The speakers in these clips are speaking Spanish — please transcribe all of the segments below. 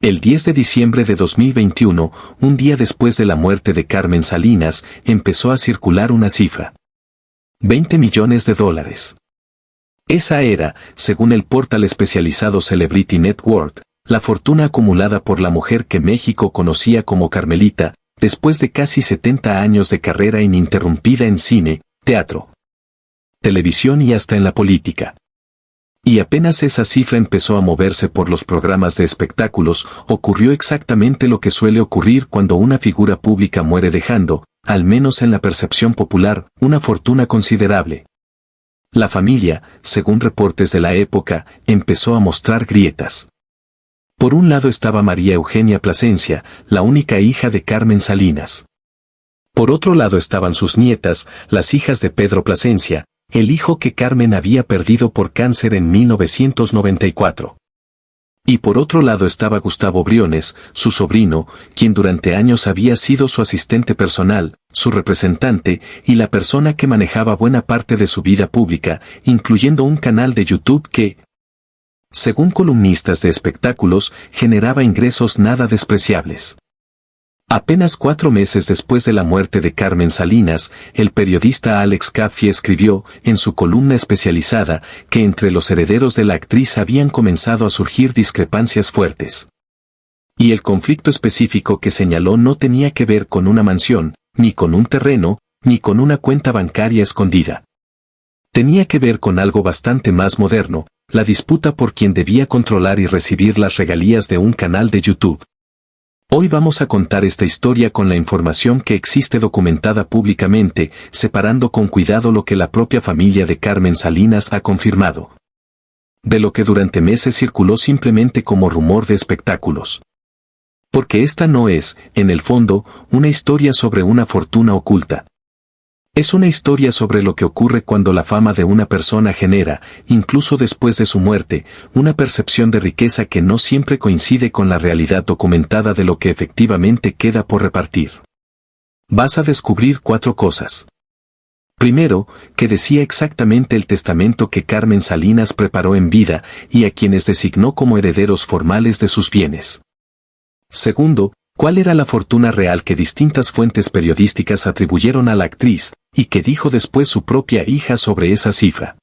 El 10 de diciembre de 2021, un día después de la muerte de Carmen Salinas, empezó a circular una cifra. $20 millones. Esa era, según el portal especializado Celebrity Network, la fortuna acumulada por la mujer que México conocía como Carmelita, después de casi 70 años de carrera ininterrumpida en cine, teatro, televisión y hasta en la política. Y apenas esa cifra empezó a moverse por los programas de espectáculos, ocurrió exactamente lo que suele ocurrir cuando una figura pública muere dejando, al menos en la percepción popular, una fortuna considerable. La familia, según reportes de la época, empezó a mostrar grietas. Por un lado estaba María Eugenia Plasencia, la única hija de Carmen Salinas. Por otro lado estaban sus nietas, las hijas de Pedro Plasencia, el hijo que Carmen había perdido por cáncer en 1994. Y por otro lado estaba Gustavo Briones, su sobrino, quien durante años había sido su asistente personal, su representante y la persona que manejaba buena parte de su vida pública, incluyendo un canal de YouTube que, según columnistas de espectáculos, generaba ingresos nada despreciables. Apenas 4 meses después de la muerte de Carmen Salinas, el periodista Alex Caffey escribió, en su columna especializada, que entre los herederos de la actriz habían comenzado a surgir discrepancias fuertes. Y el conflicto específico que señaló no tenía que ver con una mansión, ni con un terreno, ni con una cuenta bancaria escondida. Tenía que ver con algo bastante más moderno, la disputa por quien debía controlar y recibir las regalías de un canal de YouTube. Hoy vamos a contar esta historia con la información que existe documentada públicamente, separando con cuidado lo que la propia familia de Carmen Salinas ha confirmado, de lo que durante meses circuló simplemente como rumor de espectáculos. Porque esta no es, en el fondo, una historia sobre una fortuna oculta. Es una historia sobre lo que ocurre cuando la fama de una persona genera, incluso después de su muerte, una percepción de riqueza que no siempre coincide con la realidad documentada de lo que efectivamente queda por repartir. Vas a descubrir 4 cosas. Primero, que decía exactamente el testamento que Carmen Salinas preparó en vida y a quienes designó como herederos formales de sus bienes. Segundo, cuál era la fortuna real que distintas fuentes periodísticas atribuyeron a la actriz, y que dijo después su propia hija sobre esa cifra.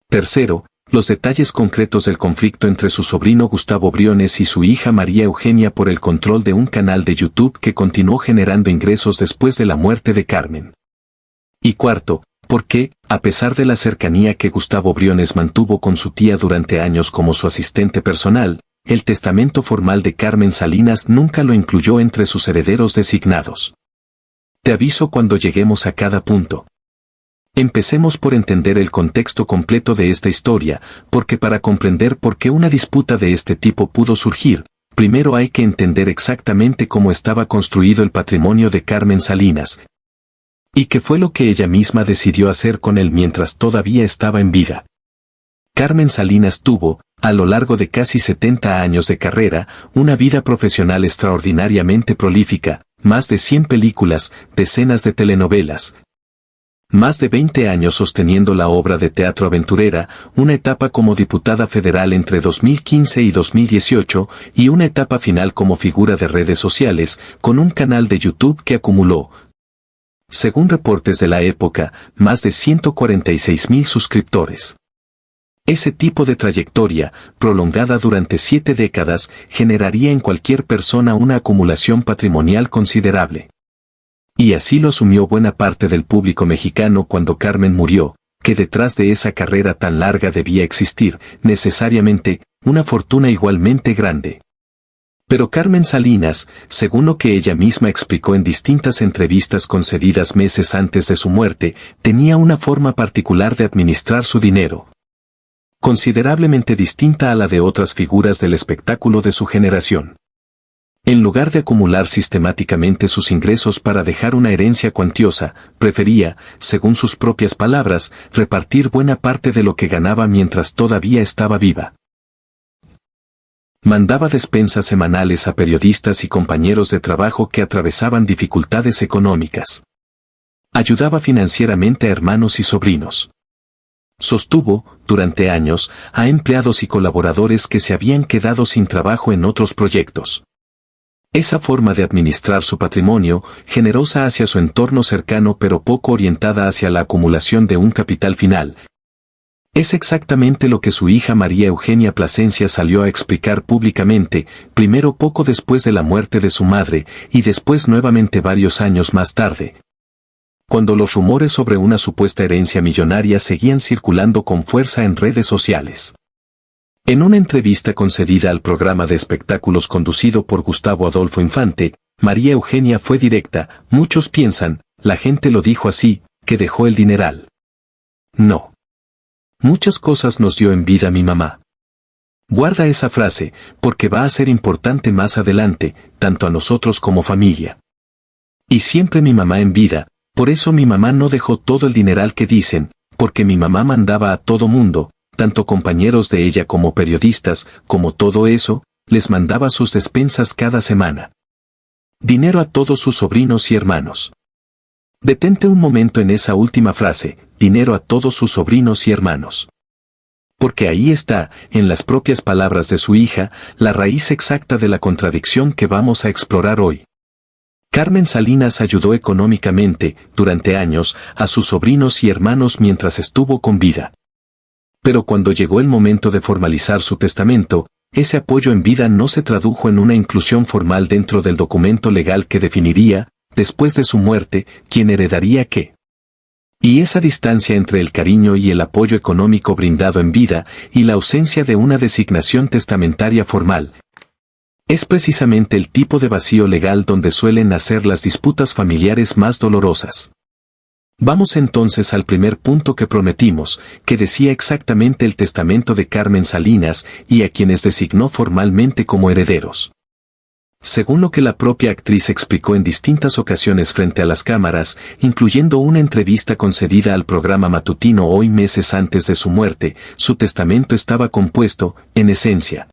Tercero, los detalles concretos del conflicto entre su sobrino Gustavo Briones y su hija María Eugenia por el control de un canal de YouTube que continuó generando ingresos después de la muerte de Carmen. Y cuarto, por qué, a pesar de la cercanía que Gustavo Briones mantuvo con su tía durante años como su asistente personal, el testamento formal de Carmen Salinas nunca lo incluyó entre sus herederos designados. Te aviso cuando lleguemos a cada punto. Empecemos por entender el contexto completo de esta historia, porque para comprender por qué una disputa de este tipo pudo surgir, primero hay que entender exactamente cómo estaba construido el patrimonio de Carmen Salinas, y qué fue lo que ella misma decidió hacer con él mientras todavía estaba en vida. Carmen Salinas tuvo, a lo largo de casi 70 años de carrera, una vida profesional extraordinariamente prolífica, más de 100 películas, decenas de telenovelas, más de 20 años sosteniendo la obra de teatro aventurera, una etapa como diputada federal entre 2015 y 2018, y una etapa final como figura de redes sociales, con un canal de YouTube que acumuló, según reportes de la época, más de 146,000 suscriptores. Ese tipo de trayectoria, prolongada durante 7 décadas, generaría en cualquier persona una acumulación patrimonial considerable. Y así lo asumió buena parte del público mexicano cuando Carmen murió, que detrás de esa carrera tan larga debía existir, necesariamente, una fortuna igualmente grande. Pero Carmen Salinas, según lo que ella misma explicó en distintas entrevistas concedidas meses antes de su muerte, tenía una forma particular de administrar su dinero, considerablemente distinta a la de otras figuras del espectáculo de su generación. En lugar de acumular sistemáticamente sus ingresos para dejar una herencia cuantiosa, prefería, según sus propias palabras, repartir buena parte de lo que ganaba mientras todavía estaba viva. Mandaba despensas semanales a periodistas y compañeros de trabajo que atravesaban dificultades económicas. Ayudaba financieramente a hermanos y sobrinos. Sostuvo, durante años, a empleados y colaboradores que se habían quedado sin trabajo en otros proyectos. Esa forma de administrar su patrimonio, generosa hacia su entorno cercano pero poco orientada hacia la acumulación de un capital final, es exactamente lo que su hija María Eugenia Plasencia salió a explicar públicamente, primero poco después de la muerte de su madre y después nuevamente varios años más tarde, cuando los rumores sobre una supuesta herencia millonaria seguían circulando con fuerza en redes sociales. En una entrevista concedida al programa de espectáculos conducido por Gustavo Adolfo Infante, María Eugenia fue directa: muchos piensan, la gente lo dijo así, que dejó el dineral. No. Muchas cosas nos dio en vida mi mamá. Guarda esa frase, porque va a ser importante más adelante, tanto a nosotros como familia. Y siempre mi mamá en vida, por eso mi mamá no dejó todo el dineral que dicen, porque mi mamá mandaba a todo mundo, tanto compañeros de ella como periodistas, como todo eso, les mandaba sus despensas cada semana. Dinero a todos sus sobrinos y hermanos. Detente un momento en esa última frase, dinero a todos sus sobrinos y hermanos. Porque ahí está, en las propias palabras de su hija, la raíz exacta de la contradicción que vamos a explorar hoy. Carmen Salinas ayudó económicamente, durante años, a sus sobrinos y hermanos mientras estuvo con vida. Pero cuando llegó el momento de formalizar su testamento, ese apoyo en vida no se tradujo en una inclusión formal dentro del documento legal que definiría, después de su muerte, quién heredaría qué. Y esa distancia entre el cariño y el apoyo económico brindado en vida y la ausencia de una designación testamentaria formal, es precisamente el tipo de vacío legal donde suelen nacer las disputas familiares más dolorosas. Vamos entonces al primer punto que prometimos, que decía exactamente el testamento de Carmen Salinas y a quienes designó formalmente como herederos. Según lo que la propia actriz explicó en distintas ocasiones frente a las cámaras, incluyendo una entrevista concedida al programa matutino Hoy meses antes de su muerte, su testamento estaba compuesto, en esencia,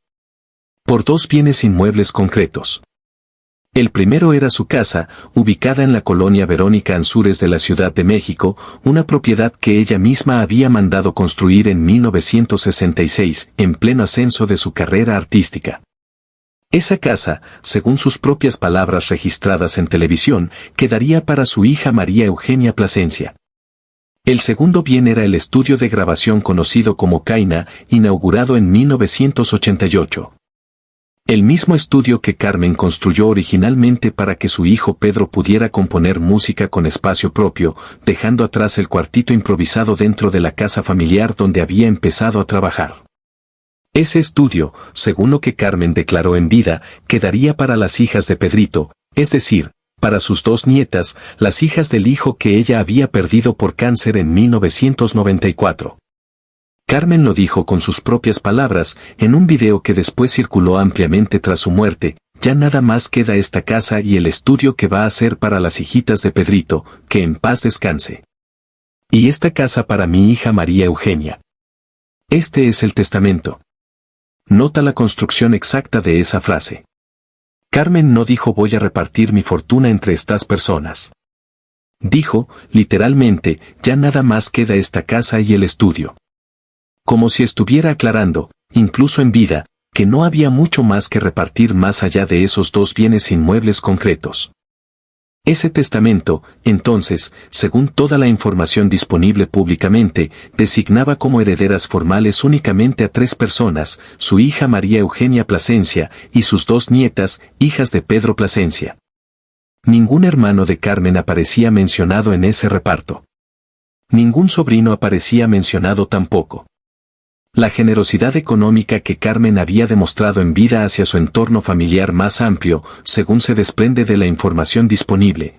por dos bienes inmuebles concretos. El primero era su casa, ubicada en la colonia Verónica Ansúrez de la Ciudad de México, una propiedad que ella misma había mandado construir en 1966, en pleno ascenso de su carrera artística. Esa casa, según sus propias palabras registradas en televisión, quedaría para su hija María Eugenia Plasencia. El segundo bien era el estudio de grabación conocido como Caina, inaugurado en 1988. El mismo estudio que Carmen construyó originalmente para que su hijo Pedro pudiera componer música con espacio propio, dejando atrás el cuartito improvisado dentro de la casa familiar donde había empezado a trabajar. Ese estudio, según lo que Carmen declaró en vida, quedaría para las hijas de Pedrito, es decir, para sus dos nietas, las hijas del hijo que ella había perdido por cáncer en 1994. Carmen lo dijo con sus propias palabras, en un video que después circuló ampliamente tras su muerte: ya nada más queda esta casa y el estudio que va a ser para las hijitas de Pedrito, que en paz descanse. Y esta casa para mi hija María Eugenia. Este es el testamento. Nota la construcción exacta de esa frase. Carmen no dijo voy a repartir mi fortuna entre estas personas. Dijo, literalmente, ya nada más queda esta casa y el estudio. Como si estuviera aclarando, incluso en vida, que no había mucho más que repartir más allá de esos dos bienes inmuebles concretos. Ese testamento, entonces, según toda la información disponible públicamente, designaba como herederas formales únicamente a tres personas: su hija María Eugenia Plasencia y sus dos nietas, hijas de Pedro Plasencia. Ningún hermano de Carmen aparecía mencionado en ese reparto. Ningún sobrino aparecía mencionado tampoco. La generosidad económica que Carmen había demostrado en vida hacia su entorno familiar más amplio, según se desprende de la información disponible,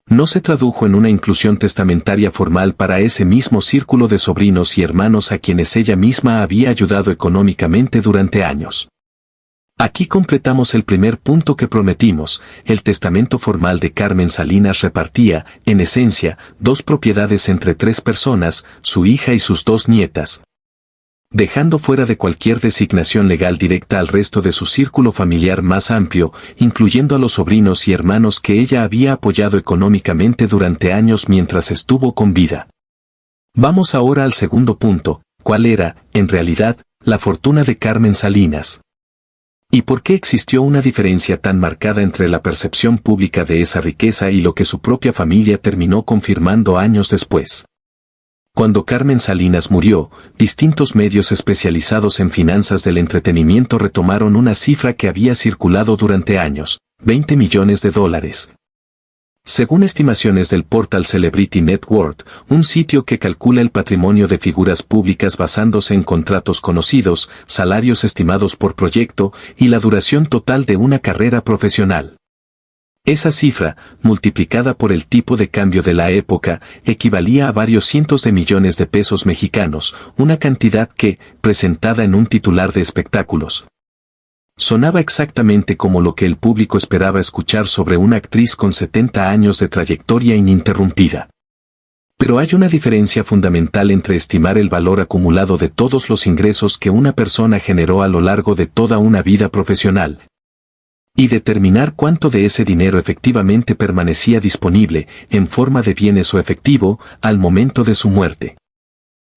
no se tradujo en una inclusión testamentaria formal para ese mismo círculo de sobrinos y hermanos a quienes ella misma había ayudado económicamente durante años. Aquí completamos el primer punto que prometimos: el testamento formal de Carmen Salinas repartía, en esencia, dos propiedades entre tres personas, su hija y sus dos nietas, dejando fuera de cualquier designación legal directa al resto de su círculo familiar más amplio, incluyendo a los sobrinos y hermanos que ella había apoyado económicamente durante años mientras estuvo con vida. Vamos ahora al segundo punto, ¿cuál era, en realidad, la fortuna de Carmen Salinas? ¿Y por qué existió una diferencia tan marcada entre la percepción pública de esa riqueza y lo que su propia familia terminó confirmando años después? Cuando Carmen Salinas murió, distintos medios especializados en finanzas del entretenimiento retomaron una cifra que había circulado durante años, $20 millones. Según estimaciones del portal Celebrity Net Worth, un sitio que calcula el patrimonio de figuras públicas basándose en contratos conocidos, salarios estimados por proyecto y la duración total de una carrera profesional. Esa cifra, multiplicada por el tipo de cambio de la época, equivalía a varios cientos de millones de pesos mexicanos, una cantidad que, presentada en un titular de espectáculos, sonaba exactamente como lo que el público esperaba escuchar sobre una actriz con 70 años de trayectoria ininterrumpida. Pero hay una diferencia fundamental entre estimar el valor acumulado de todos los ingresos que una persona generó a lo largo de toda una vida profesional y determinar cuánto de ese dinero efectivamente permanecía disponible, en forma de bienes o efectivo, al momento de su muerte.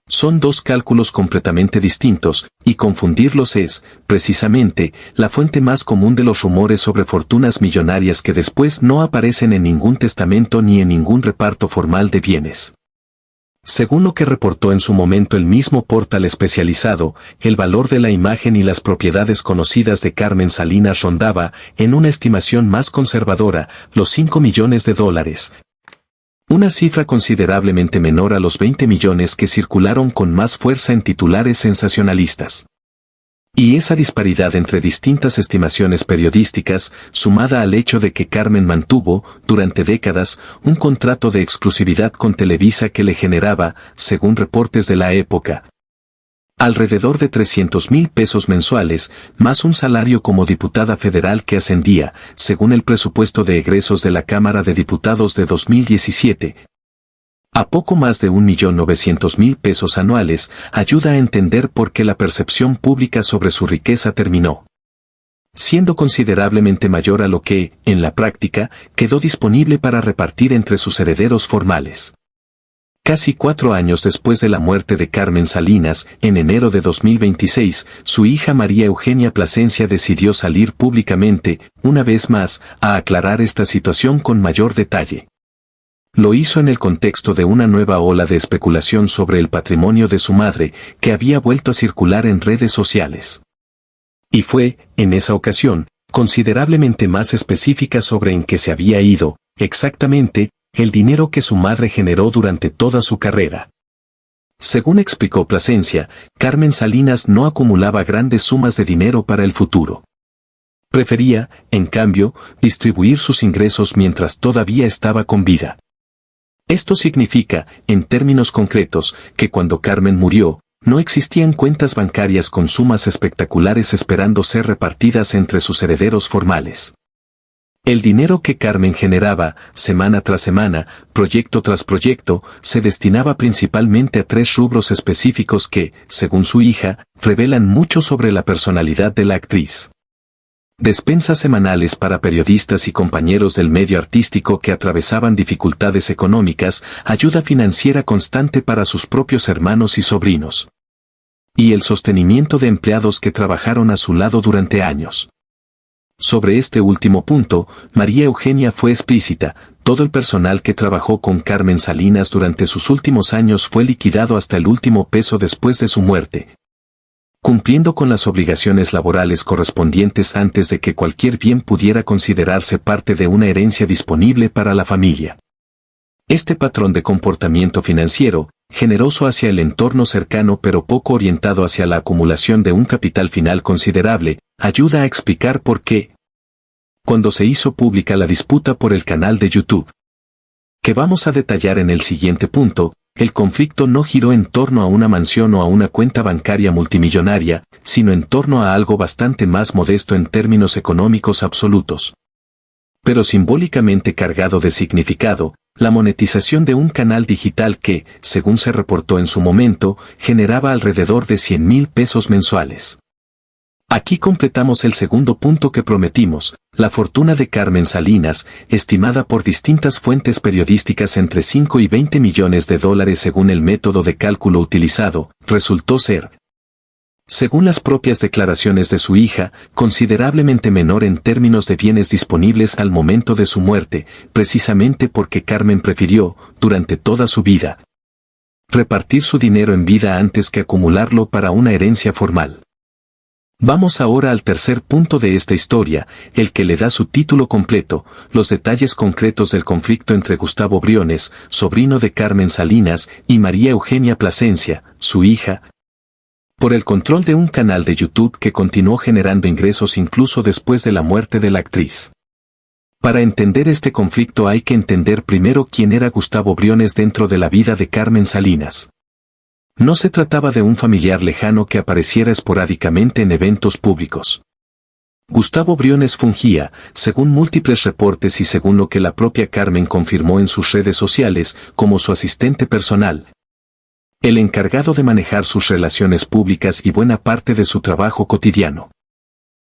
Son dos cálculos completamente distintos, y confundirlos es, precisamente, la fuente más común de los rumores sobre fortunas millonarias que después no aparecen en ningún testamento ni en ningún reparto formal de bienes. Según lo que reportó en su momento el mismo portal especializado, el valor de la imagen y las propiedades conocidas de Carmen Salinas rondaba, en una estimación más conservadora, los $5 millones. Una cifra considerablemente menor a los 20 millones que circularon con más fuerza en titulares sensacionalistas. Y esa disparidad entre distintas estimaciones periodísticas, sumada al hecho de que Carmen mantuvo, durante décadas, un contrato de exclusividad con Televisa que le generaba, según reportes de la época, alrededor de $300,000 mensuales, más un salario como diputada federal que ascendía, según el presupuesto de egresos de la Cámara de Diputados de 2017, a poco más de $1.900.000 anuales, ayuda a entender por qué la percepción pública sobre su riqueza terminó siendo considerablemente mayor a lo que, en la práctica, quedó disponible para repartir entre sus herederos formales. Casi 4 años después de la muerte de Carmen Salinas, en enero de 2026, su hija María Eugenia Plasencia decidió salir públicamente, una vez más, a aclarar esta situación con mayor detalle. Lo hizo en el contexto de una nueva ola de especulación sobre el patrimonio de su madre, que había vuelto a circular en redes sociales. Y fue, en esa ocasión, considerablemente más específica sobre en qué se había ido, exactamente, el dinero que su madre generó durante toda su carrera. Según explicó Plasencia, Carmen Salinas no acumulaba grandes sumas de dinero para el futuro. Prefería, en cambio, distribuir sus ingresos mientras todavía estaba con vida. Esto significa, en términos concretos, que cuando Carmen murió, no existían cuentas bancarias con sumas espectaculares esperando ser repartidas entre sus herederos formales. El dinero que Carmen generaba, semana tras semana, proyecto tras proyecto, se destinaba principalmente a 3 rubros específicos que, según su hija, revelan mucho sobre la personalidad de la actriz. Despensas semanales para periodistas y compañeros del medio artístico que atravesaban dificultades económicas, ayuda financiera constante para sus propios hermanos y sobrinos. Y el sostenimiento de empleados que trabajaron a su lado durante años. Sobre este último punto, María Eugenia fue explícita: todo el personal que trabajó con Carmen Salinas durante sus últimos años fue liquidado hasta el último peso después de su muerte, cumpliendo con las obligaciones laborales correspondientes antes de que cualquier bien pudiera considerarse parte de una herencia disponible para la familia. Este patrón de comportamiento financiero, generoso hacia el entorno cercano pero poco orientado hacia la acumulación de un capital final considerable, ayuda a explicar por qué, cuando se hizo pública la disputa por el canal de YouTube, que vamos a detallar en el siguiente punto, el conflicto no giró en torno a una mansión o a una cuenta bancaria multimillonaria, sino en torno a algo bastante más modesto en términos económicos absolutos, pero simbólicamente cargado de significado: la monetización de un canal digital que, según se reportó en su momento, generaba alrededor de $100,000 mensuales. Aquí completamos el segundo punto que prometimos: La fortuna de Carmen Salinas, estimada por distintas fuentes periodísticas entre 5 y 20 millones de dólares según el método de cálculo utilizado, resultó ser, según las propias declaraciones de su hija, considerablemente menor en términos de bienes disponibles al momento de su muerte, precisamente porque Carmen prefirió, durante toda su vida, repartir su dinero en vida antes que acumularlo para una herencia formal. Vamos ahora al tercer punto de esta historia, el que le da su título completo, los detalles concretos del conflicto entre Gustavo Briones, sobrino de Carmen Salinas, y María Eugenia Plasencia, su hija, por el control de un canal de YouTube que continuó generando ingresos incluso después de la muerte de la actriz. Para entender este conflicto hay que entender primero quién era Gustavo Briones dentro de la vida de Carmen Salinas. No se trataba de un familiar lejano que apareciera esporádicamente en eventos públicos. Gustavo Briones fungía, según múltiples reportes y según lo que la propia Carmen confirmó en sus redes sociales, como su asistente personal, el encargado de manejar sus relaciones públicas y buena parte de su trabajo cotidiano.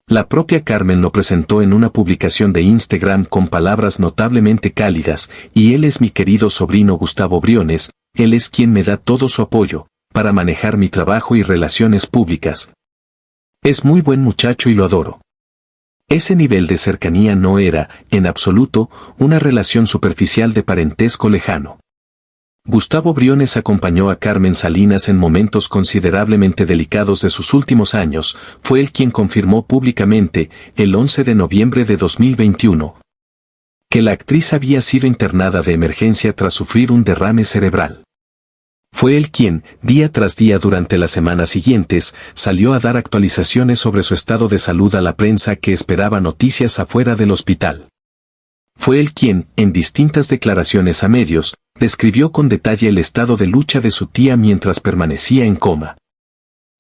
La propia Carmen lo presentó en una publicación de Instagram con palabras notablemente cálidas, y él es mi querido sobrino Gustavo Briones, él es quien me da todo su apoyo para manejar mi trabajo y relaciones públicas. Es muy buen muchacho y lo adoro. Ese nivel de cercanía no era, en absoluto, una relación superficial de parentesco lejano. Gustavo Briones acompañó a Carmen Salinas en momentos considerablemente delicados de sus últimos años, fue él quien confirmó públicamente, el 11 de noviembre de 2021, que la actriz había sido internada de emergencia tras sufrir un derrame cerebral. Fue él quien, día tras día durante las semanas siguientes, salió a dar actualizaciones sobre su estado de salud a la prensa que esperaba noticias afuera del hospital. Fue él quien, en distintas declaraciones a medios, describió con detalle el estado de lucha de su tía mientras permanecía en coma.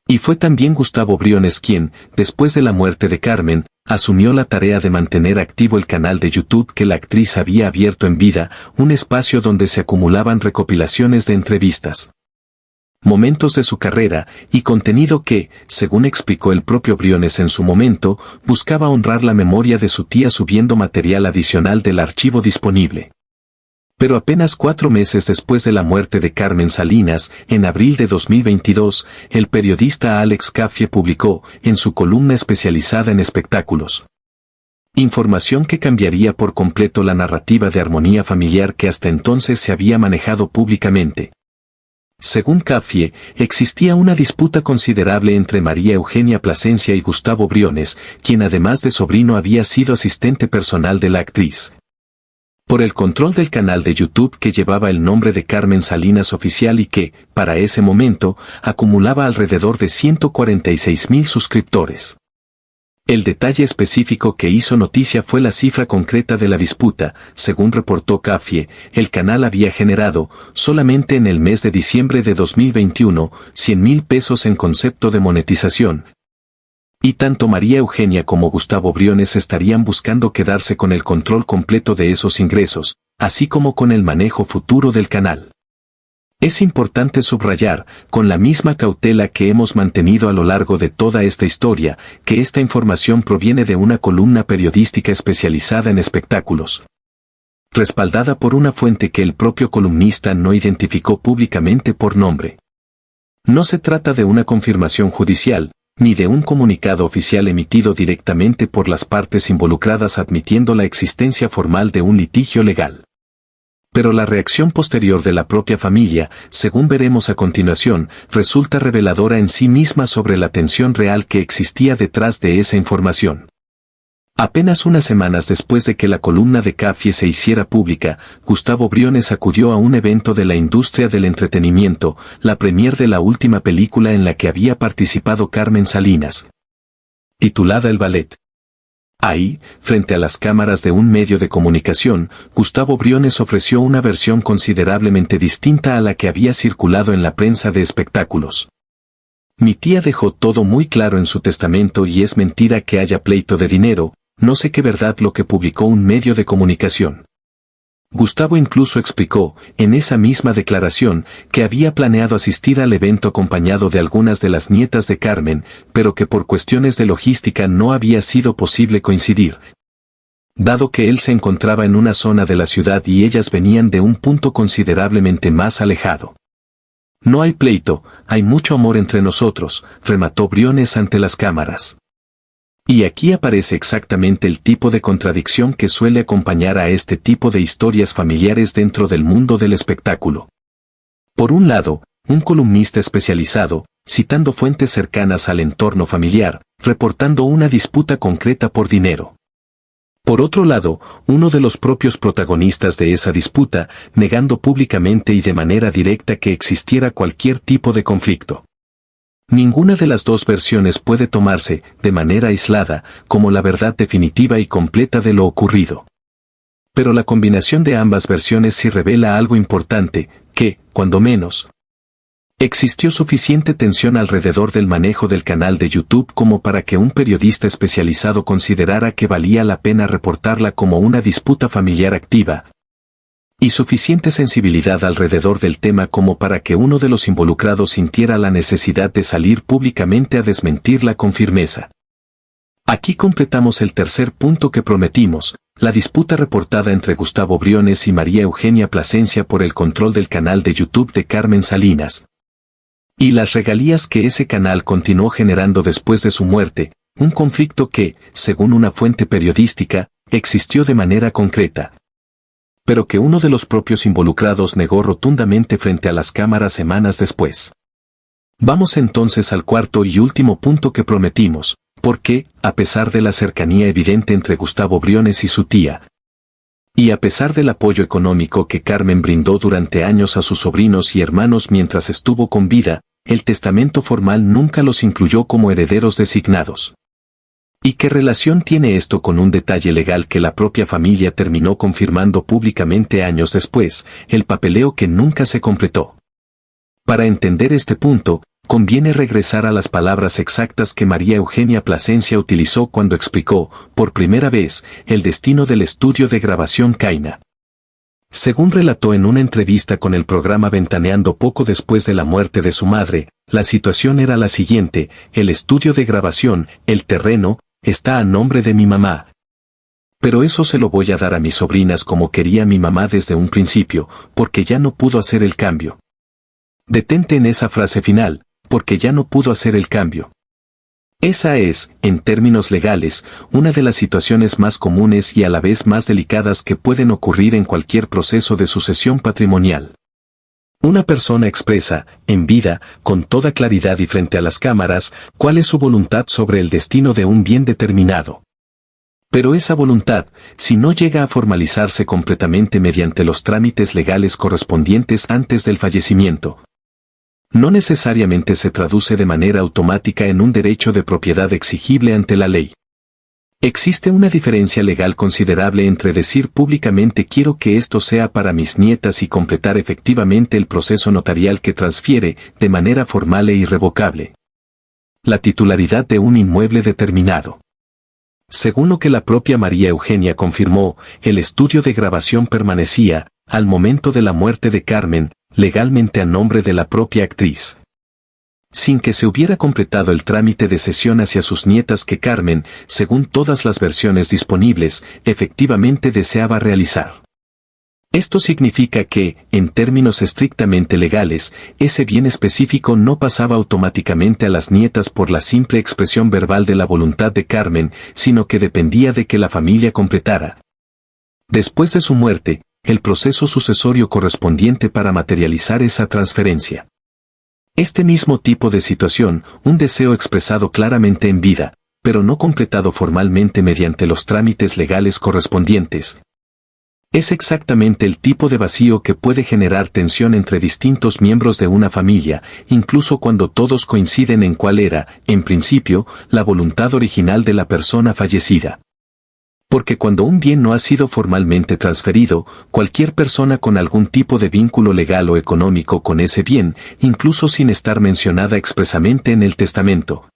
Y fue también Gustavo Briones quien, después de la muerte de Carmen, asumió la tarea de mantener activo el canal de YouTube que la actriz había abierto en vida, un espacio donde se acumulaban recopilaciones de entrevistas, momentos de su carrera y contenido que, según explicó el propio Briones en su momento, buscaba honrar la memoria de su tía subiendo material adicional del archivo disponible. Pero apenas 4 meses después de la muerte de Carmen Salinas, en abril de 2022, el periodista Alex Caffie publicó, en su columna especializada en espectáculos, información que cambiaría por completo la narrativa de armonía familiar que hasta entonces se había manejado públicamente. Según Caffie, existía una disputa considerable entre María Eugenia Plasencia y Gustavo Briones, quien además de sobrino había sido asistente personal de la actriz, por el control del canal de YouTube que llevaba el nombre de Carmen Salinas Oficial y que, para ese momento, acumulaba alrededor de 146,000 suscriptores. El detalle específico que hizo noticia fue la cifra concreta de la disputa. Según reportó Caffie, el canal había generado, solamente en el mes de diciembre de 2021, 100,000 pesos en concepto de monetización. Y tanto María Eugenia como Gustavo Briones estarían buscando quedarse con el control completo de esos ingresos, así como con el manejo futuro del canal. Es importante subrayar, con la misma cautela que hemos mantenido a lo largo de toda esta historia, que esta información proviene de una columna periodística especializada en espectáculos, respaldada por una fuente que el propio columnista no identificó públicamente por nombre. No se trata de una confirmación judicial, ni de un comunicado oficial emitido directamente por las partes involucradas admitiendo la existencia formal de un litigio legal. Pero la reacción posterior de la propia familia, según veremos a continuación, resulta reveladora en sí misma sobre la tensión real que existía detrás de esa información. Apenas unas semanas después de que la columna de Caffie se hiciera pública, Gustavo Briones acudió a un evento de la industria del entretenimiento, la premier de la última película en la que había participado Carmen Salinas, titulada El Ballet. Ahí, frente a las cámaras de un medio de comunicación, Gustavo Briones ofreció una versión considerablemente distinta a la que había circulado en la prensa de espectáculos. Mi tía dejó todo muy claro en su testamento y es mentira que haya pleito de dinero, no sé qué verdad lo que publicó un medio de comunicación. Gustavo incluso explicó, en esa misma declaración, que había planeado asistir al evento acompañado de algunas de las nietas de Carmen, pero que por cuestiones de logística no había sido posible coincidir. dado que él se encontraba en una zona de la ciudad y ellas venían de un punto considerablemente más alejado. No hay pleito, hay mucho amor entre nosotros, remató Briones ante las cámaras. Y aquí aparece exactamente el tipo de contradicción que suele acompañar a este tipo de historias familiares dentro del mundo del espectáculo. Por un lado, un columnista especializado, citando fuentes cercanas al entorno familiar, reportando una disputa concreta por dinero. Por otro lado, uno de los propios protagonistas de esa disputa, negando públicamente y de manera directa que existiera cualquier tipo de conflicto. Ninguna de las dos versiones puede tomarse, de manera aislada, como la verdad definitiva y completa de lo ocurrido. Pero la combinación de ambas versiones sí revela algo importante, que, cuando menos, existió suficiente tensión alrededor del manejo del canal de YouTube como para que un periodista especializado considerara que valía la pena reportarla como una disputa familiar activa, y suficiente sensibilidad alrededor del tema como para que uno de los involucrados sintiera la necesidad de salir públicamente a desmentirla con firmeza. Aquí completamos el tercer punto que prometimos, la disputa reportada entre Gustavo Briones y María Eugenia Plasencia por el control del canal de YouTube de Carmen Salinas. Y las regalías que ese canal continuó generando después de su muerte, un conflicto que, según una fuente periodística, existió de manera concreta, pero que uno de los propios involucrados negó rotundamente frente a las cámaras semanas después. Vamos entonces al cuarto y último punto que prometimos, porque, a pesar de la cercanía evidente entre Gustavo Briones y su tía, y a pesar del apoyo económico que Carmen brindó durante años a sus sobrinos y hermanos mientras estuvo con vida, el testamento formal nunca los incluyó como herederos designados. ¿Y qué relación tiene esto con un detalle legal que la propia familia terminó confirmando públicamente años después, el papeleo que nunca se completó? Para entender este punto, conviene regresar a las palabras exactas que María Eugenia Plasencia utilizó cuando explicó, por primera vez, el destino del estudio de grabación Caina. Según relató en una entrevista con el programa Ventaneando poco después de la muerte de su madre, la situación era la siguiente: el estudio de grabación, el terreno, está a nombre de mi mamá. Pero eso se lo voy a dar a mis sobrinas como quería mi mamá desde un principio, porque ya no pudo hacer el cambio. Detente en esa frase final, porque ya no pudo hacer el cambio. Esa es, en términos legales, una de las situaciones más comunes y a la vez más delicadas que pueden ocurrir en cualquier proceso de sucesión patrimonial. Una persona expresa, en vida, con toda claridad y frente a las cámaras, cuál es su voluntad sobre el destino de un bien determinado. Pero esa voluntad, si no llega a formalizarse completamente mediante los trámites legales correspondientes antes del fallecimiento, no necesariamente se traduce de manera automática en un derecho de propiedad exigible ante la ley. Existe una diferencia legal considerable entre decir públicamente quiero que esto sea para mis nietas y completar efectivamente el proceso notarial que transfiere, de manera formal e irrevocable, la titularidad de un inmueble determinado. Según lo que la propia María Eugenia confirmó, el estudio de grabación permanecía, al momento de la muerte de Carmen, legalmente a nombre de la propia actriz, sin que se hubiera completado el trámite de cesión hacia sus nietas que Carmen, según todas las versiones disponibles, efectivamente deseaba realizar. Esto significa que, en términos estrictamente legales, ese bien específico no pasaba automáticamente a las nietas por la simple expresión verbal de la voluntad de Carmen, sino que dependía de que la familia completara, después de su muerte, el proceso sucesorio correspondiente para materializar esa transferencia. Este mismo tipo de situación, un deseo expresado claramente en vida, pero no completado formalmente mediante los trámites legales correspondientes, es exactamente el tipo de vacío que puede generar tensión entre distintos miembros de una familia, incluso cuando todos coinciden en cuál era, en principio, la voluntad original de la persona fallecida. Porque cuando un bien no ha sido formalmente transferido, cualquier persona con algún tipo de vínculo legal o económico con ese bien, incluso sin estar mencionada expresamente en el testamento,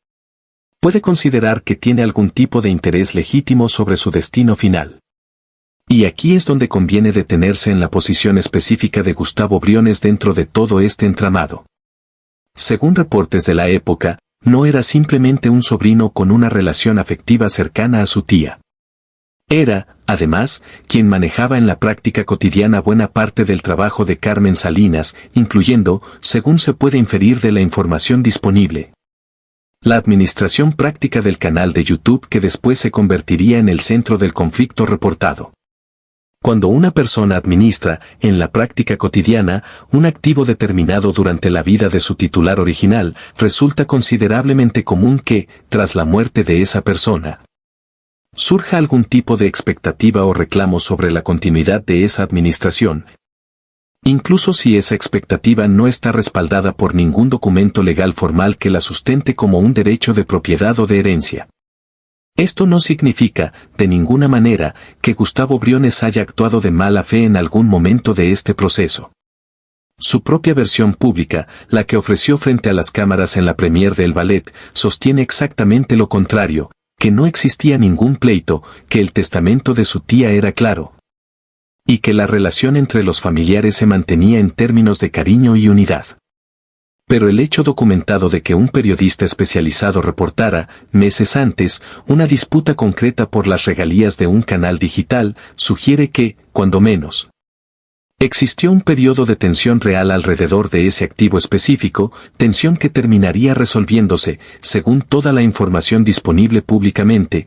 puede considerar que tiene algún tipo de interés legítimo sobre su destino final. Y aquí es donde conviene detenerse en la posición específica de Gustavo Briones dentro de todo este entramado. Según reportes de la época, no era simplemente un sobrino con una relación afectiva cercana a su tía. Era, además, quien manejaba en la práctica cotidiana buena parte del trabajo de Carmen Salinas, incluyendo, según se puede inferir de la información disponible, la administración práctica del canal de YouTube que después se convertiría en el centro del conflicto reportado. Cuando una persona administra, en la práctica cotidiana, un activo determinado durante la vida de su titular original, resulta considerablemente común que, tras la muerte de esa persona, surja algún tipo de expectativa o reclamo sobre la continuidad de esa administración, incluso si esa expectativa no está respaldada por ningún documento legal formal que la sustente como un derecho de propiedad o de herencia. Esto no significa, de ninguna manera, que Gustavo Briones haya actuado de mala fe en algún momento de este proceso. Su propia versión pública, la que ofreció frente a las cámaras en la premiere del ballet, sostiene exactamente lo contrario, que no existía ningún pleito, que el testamento de su tía era claro, y que la relación entre los familiares se mantenía en términos de cariño y unidad. Pero el hecho documentado de que un periodista especializado reportara, meses antes, una disputa concreta por las regalías de un canal digital, sugiere que, cuando menos, existió un periodo de tensión real alrededor de ese activo específico, tensión que terminaría resolviéndose, según toda la información disponible públicamente,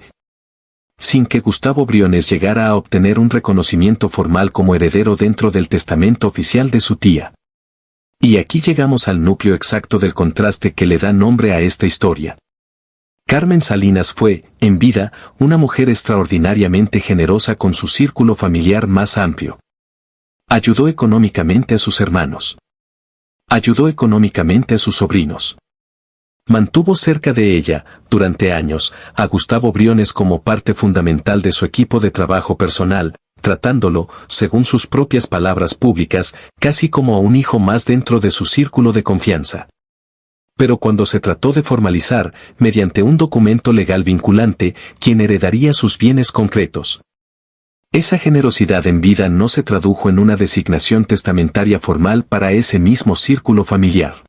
sin que Gustavo Briones llegara a obtener un reconocimiento formal como heredero dentro del testamento oficial de su tía. Y aquí llegamos al núcleo exacto del contraste que le da nombre a esta historia. Carmen Salinas fue, en vida, una mujer extraordinariamente generosa con su círculo familiar más amplio. Ayudó económicamente a sus hermanos. Ayudó económicamente a sus sobrinos. Mantuvo cerca de ella, durante años, a Gustavo Briones como parte fundamental de su equipo de trabajo personal, tratándolo, según sus propias palabras públicas, casi como a un hijo más dentro de su círculo de confianza. Pero cuando se trató de formalizar, mediante un documento legal vinculante, quien heredaría sus bienes concretos, esa generosidad en vida no se tradujo en una designación testamentaria formal para ese mismo círculo familiar.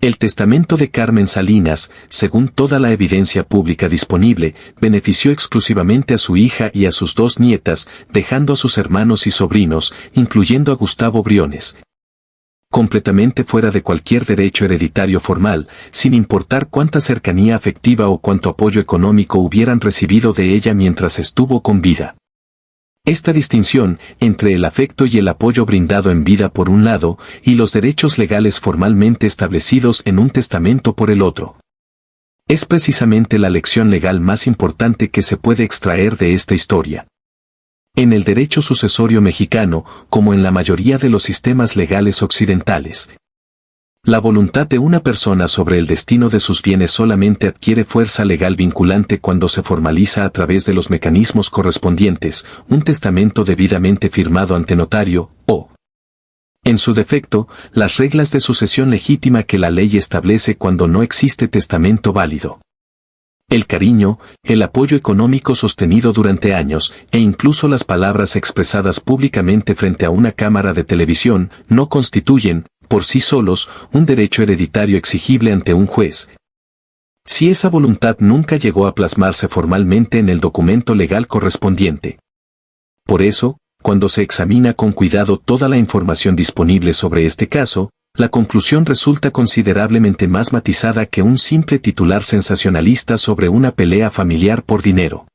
El testamento de Carmen Salinas, según toda la evidencia pública disponible, benefició exclusivamente a su hija y a sus 2 nietas, dejando a sus hermanos y sobrinos, incluyendo a Gustavo Briones, completamente fuera de cualquier derecho hereditario formal, sin importar cuánta cercanía afectiva o cuánto apoyo económico hubieran recibido de ella mientras estuvo con vida. Esta distinción, entre el afecto y el apoyo brindado en vida por un lado, y los derechos legales formalmente establecidos en un testamento por el otro, es precisamente la lección legal más importante que se puede extraer de esta historia. En el derecho sucesorio mexicano, como en la mayoría de los sistemas legales occidentales, la voluntad de una persona sobre el destino de sus bienes solamente adquiere fuerza legal vinculante cuando se formaliza a través de los mecanismos correspondientes, un testamento debidamente firmado ante notario, o, en su defecto, las reglas de sucesión legítima que la ley establece cuando no existe testamento válido. El cariño, el apoyo económico sostenido durante años, e incluso las palabras expresadas públicamente frente a una cámara de televisión, no constituyen, por sí solos, un derecho hereditario exigible ante un juez, si esa voluntad nunca llegó a plasmarse formalmente en el documento legal correspondiente. Por eso, cuando se examina con cuidado toda la información disponible sobre este caso, la conclusión resulta considerablemente más matizada que un simple titular sensacionalista sobre una pelea familiar por dinero.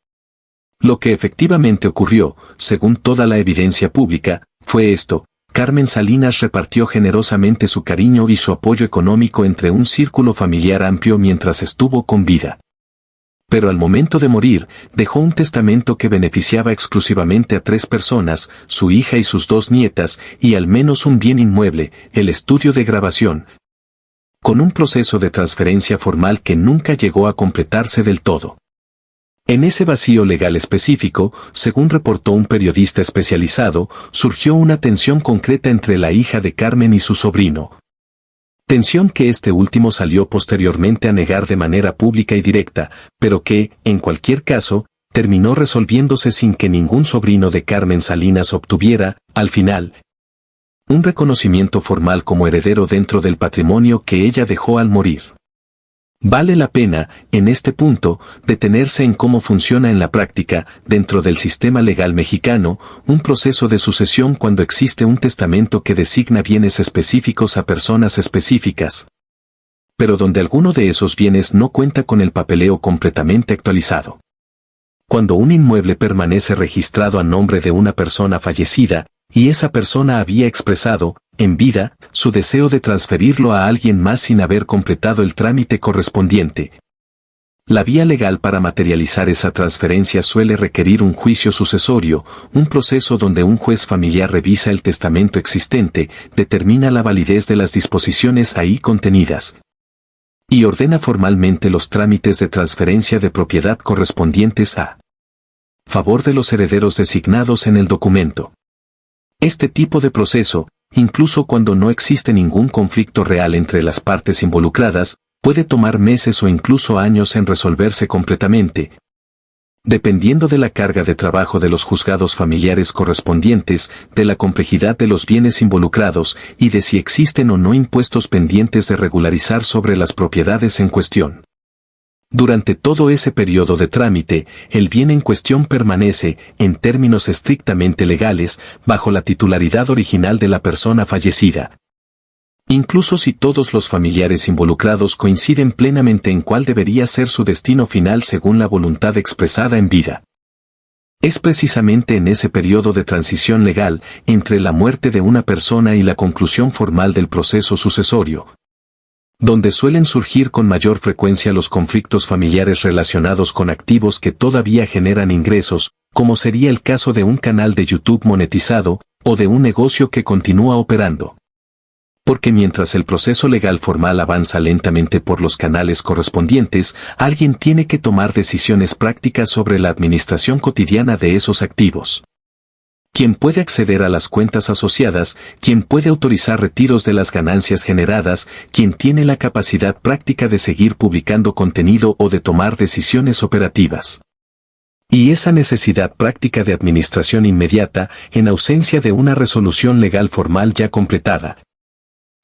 Lo que efectivamente ocurrió, según toda la evidencia pública, fue esto: Carmen Salinas repartió generosamente su cariño y su apoyo económico entre un círculo familiar amplio mientras estuvo con vida. Pero al momento de morir, dejó un testamento que beneficiaba exclusivamente a 3 personas, su hija y sus 2 nietas, y al menos un bien inmueble, el estudio de grabación, con un proceso de transferencia formal que nunca llegó a completarse del todo. En ese vacío legal específico, según reportó un periodista especializado, surgió una tensión concreta entre la hija de Carmen y su sobrino. Tensión que este último salió posteriormente a negar de manera pública y directa, pero que, en cualquier caso, terminó resolviéndose sin que ningún sobrino de Carmen Salinas obtuviera, al final, un reconocimiento formal como heredero dentro del patrimonio que ella dejó al morir. Vale la pena, en este punto, detenerse en cómo funciona en la práctica, dentro del sistema legal mexicano, un proceso de sucesión cuando existe un testamento que designa bienes específicos a personas específicas, pero donde alguno de esos bienes no cuenta con el papeleo completamente actualizado. Cuando un inmueble permanece registrado a nombre de una persona fallecida, y esa persona había expresado, en vida, su deseo de transferirlo a alguien más sin haber completado el trámite correspondiente. La vía legal para materializar esa transferencia suele requerir un juicio sucesorio, un proceso donde un juez familiar revisa el testamento existente, determina la validez de las disposiciones ahí contenidas y ordena formalmente los trámites de transferencia de propiedad correspondientes a favor de los herederos designados en el documento. Este tipo de proceso, incluso cuando no existe ningún conflicto real entre las partes involucradas, puede tomar meses o incluso años en resolverse completamente, dependiendo de la carga de trabajo de los juzgados familiares correspondientes, de la complejidad de los bienes involucrados y de si existen o no impuestos pendientes de regularizar sobre las propiedades en cuestión. Durante todo ese periodo de trámite, el bien en cuestión permanece, en términos estrictamente legales, bajo la titularidad original de la persona fallecida. Incluso si todos los familiares involucrados coinciden plenamente en cuál debería ser su destino final según la voluntad expresada en vida. Es precisamente en ese periodo de transición legal, entre la muerte de una persona y la conclusión formal del proceso sucesorio, donde suelen surgir con mayor frecuencia los conflictos familiares relacionados con activos que todavía generan ingresos, como sería el caso de un canal de YouTube monetizado, o de un negocio que continúa operando. Porque mientras el proceso legal formal avanza lentamente por los canales correspondientes, alguien tiene que tomar decisiones prácticas sobre la administración cotidiana de esos activos. ¿Quién puede acceder a las cuentas asociadas? ¿Quién puede autorizar retiros de las ganancias generadas? ¿Quién tiene la capacidad práctica de seguir publicando contenido o de tomar decisiones operativas? Y esa necesidad práctica de administración inmediata, en ausencia de una resolución legal formal ya completada,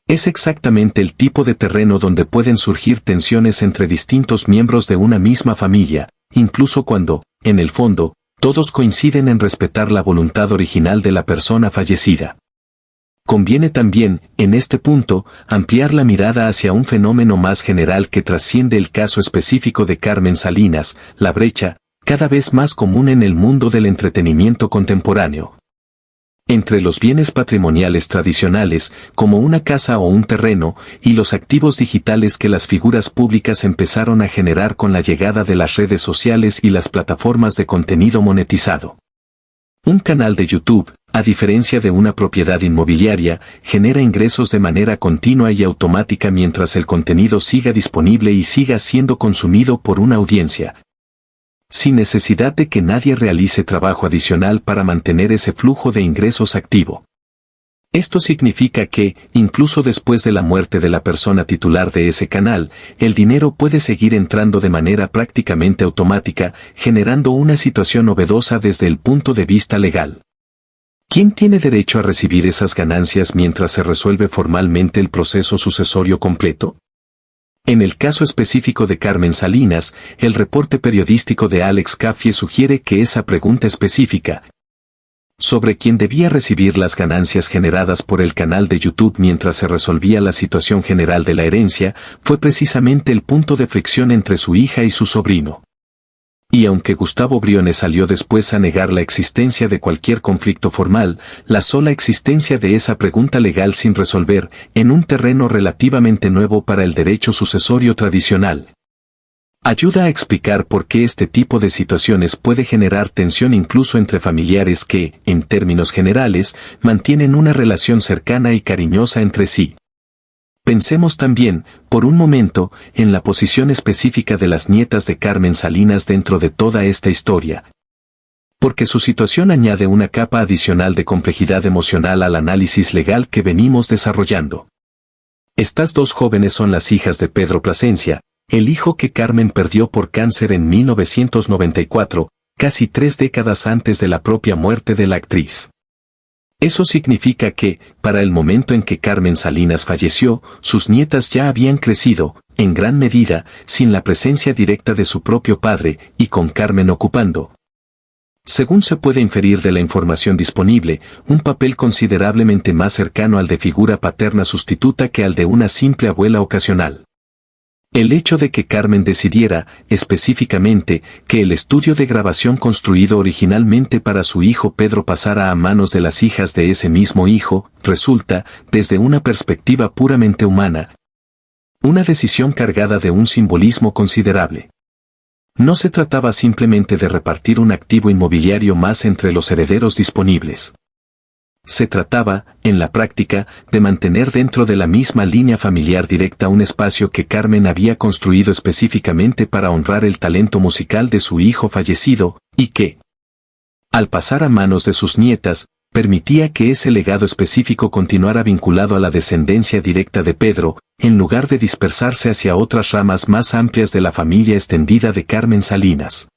es exactamente el tipo de terreno donde pueden surgir tensiones entre distintos miembros de una misma familia, incluso cuando, en el fondo, todos coinciden en respetar la voluntad original de la persona fallecida. Conviene también, en este punto, ampliar la mirada hacia un fenómeno más general que trasciende el caso específico de Carmen Salinas, la brecha, cada vez más común en el mundo del entretenimiento contemporáneo, entre los bienes patrimoniales tradicionales, como una casa o un terreno, y los activos digitales que las figuras públicas empezaron a generar con la llegada de las redes sociales y las plataformas de contenido monetizado. Un canal de YouTube, a diferencia de una propiedad inmobiliaria, genera ingresos de manera continua y automática mientras el contenido siga disponible y siga siendo consumido por una audiencia, sin necesidad de que nadie realice trabajo adicional para mantener ese flujo de ingresos activo. Esto significa que, incluso después de la muerte de la persona titular de ese canal, el dinero puede seguir entrando de manera prácticamente automática, generando una situación novedosa desde el punto de vista legal. ¿Quién tiene derecho a recibir esas ganancias mientras se resuelve formalmente el proceso sucesorio completo? En el caso específico de Carmen Salinas, el reporte periodístico de Alex Caffie sugiere que esa pregunta específica sobre quién debía recibir las ganancias generadas por el canal de YouTube mientras se resolvía la situación general de la herencia, fue precisamente el punto de fricción entre su hija y su sobrino. Y aunque Gustavo Briones salió después a negar la existencia de cualquier conflicto formal, la sola existencia de esa pregunta legal sin resolver, en un terreno relativamente nuevo para el derecho sucesorio tradicional, ayuda a explicar por qué este tipo de situaciones puede generar tensión incluso entre familiares que, en términos generales, mantienen una relación cercana y cariñosa entre sí. Pensemos también, por un momento, en la posición específica de las nietas de Carmen Salinas dentro de toda esta historia. Porque su situación añade una capa adicional de complejidad emocional al análisis legal que venimos desarrollando. Estas dos jóvenes son las hijas de Pedro Plasencia, el hijo que Carmen perdió por cáncer en 1994, casi 3 décadas antes de la propia muerte de la actriz. Eso significa que, para el momento en que Carmen Salinas falleció, sus nietas ya habían crecido, en gran medida, sin la presencia directa de su propio padre, y con Carmen ocupando, según se puede inferir de la información disponible, un papel considerablemente más cercano al de figura paterna sustituta que al de una simple abuela ocasional. El hecho de que Carmen decidiera, específicamente, que el estudio de grabación construido originalmente para su hijo Pedro pasara a manos de las hijas de ese mismo hijo, resulta, desde una perspectiva puramente humana, una decisión cargada de un simbolismo considerable. No se trataba simplemente de repartir un activo inmobiliario más entre los herederos disponibles. Se trataba, en la práctica, de mantener dentro de la misma línea familiar directa un espacio que Carmen había construido específicamente para honrar el talento musical de su hijo fallecido, y que, al pasar a manos de sus nietas, permitía que ese legado específico continuara vinculado a la descendencia directa de Pedro, en lugar de dispersarse hacia otras ramas más amplias de la familia extendida de Carmen Salinas.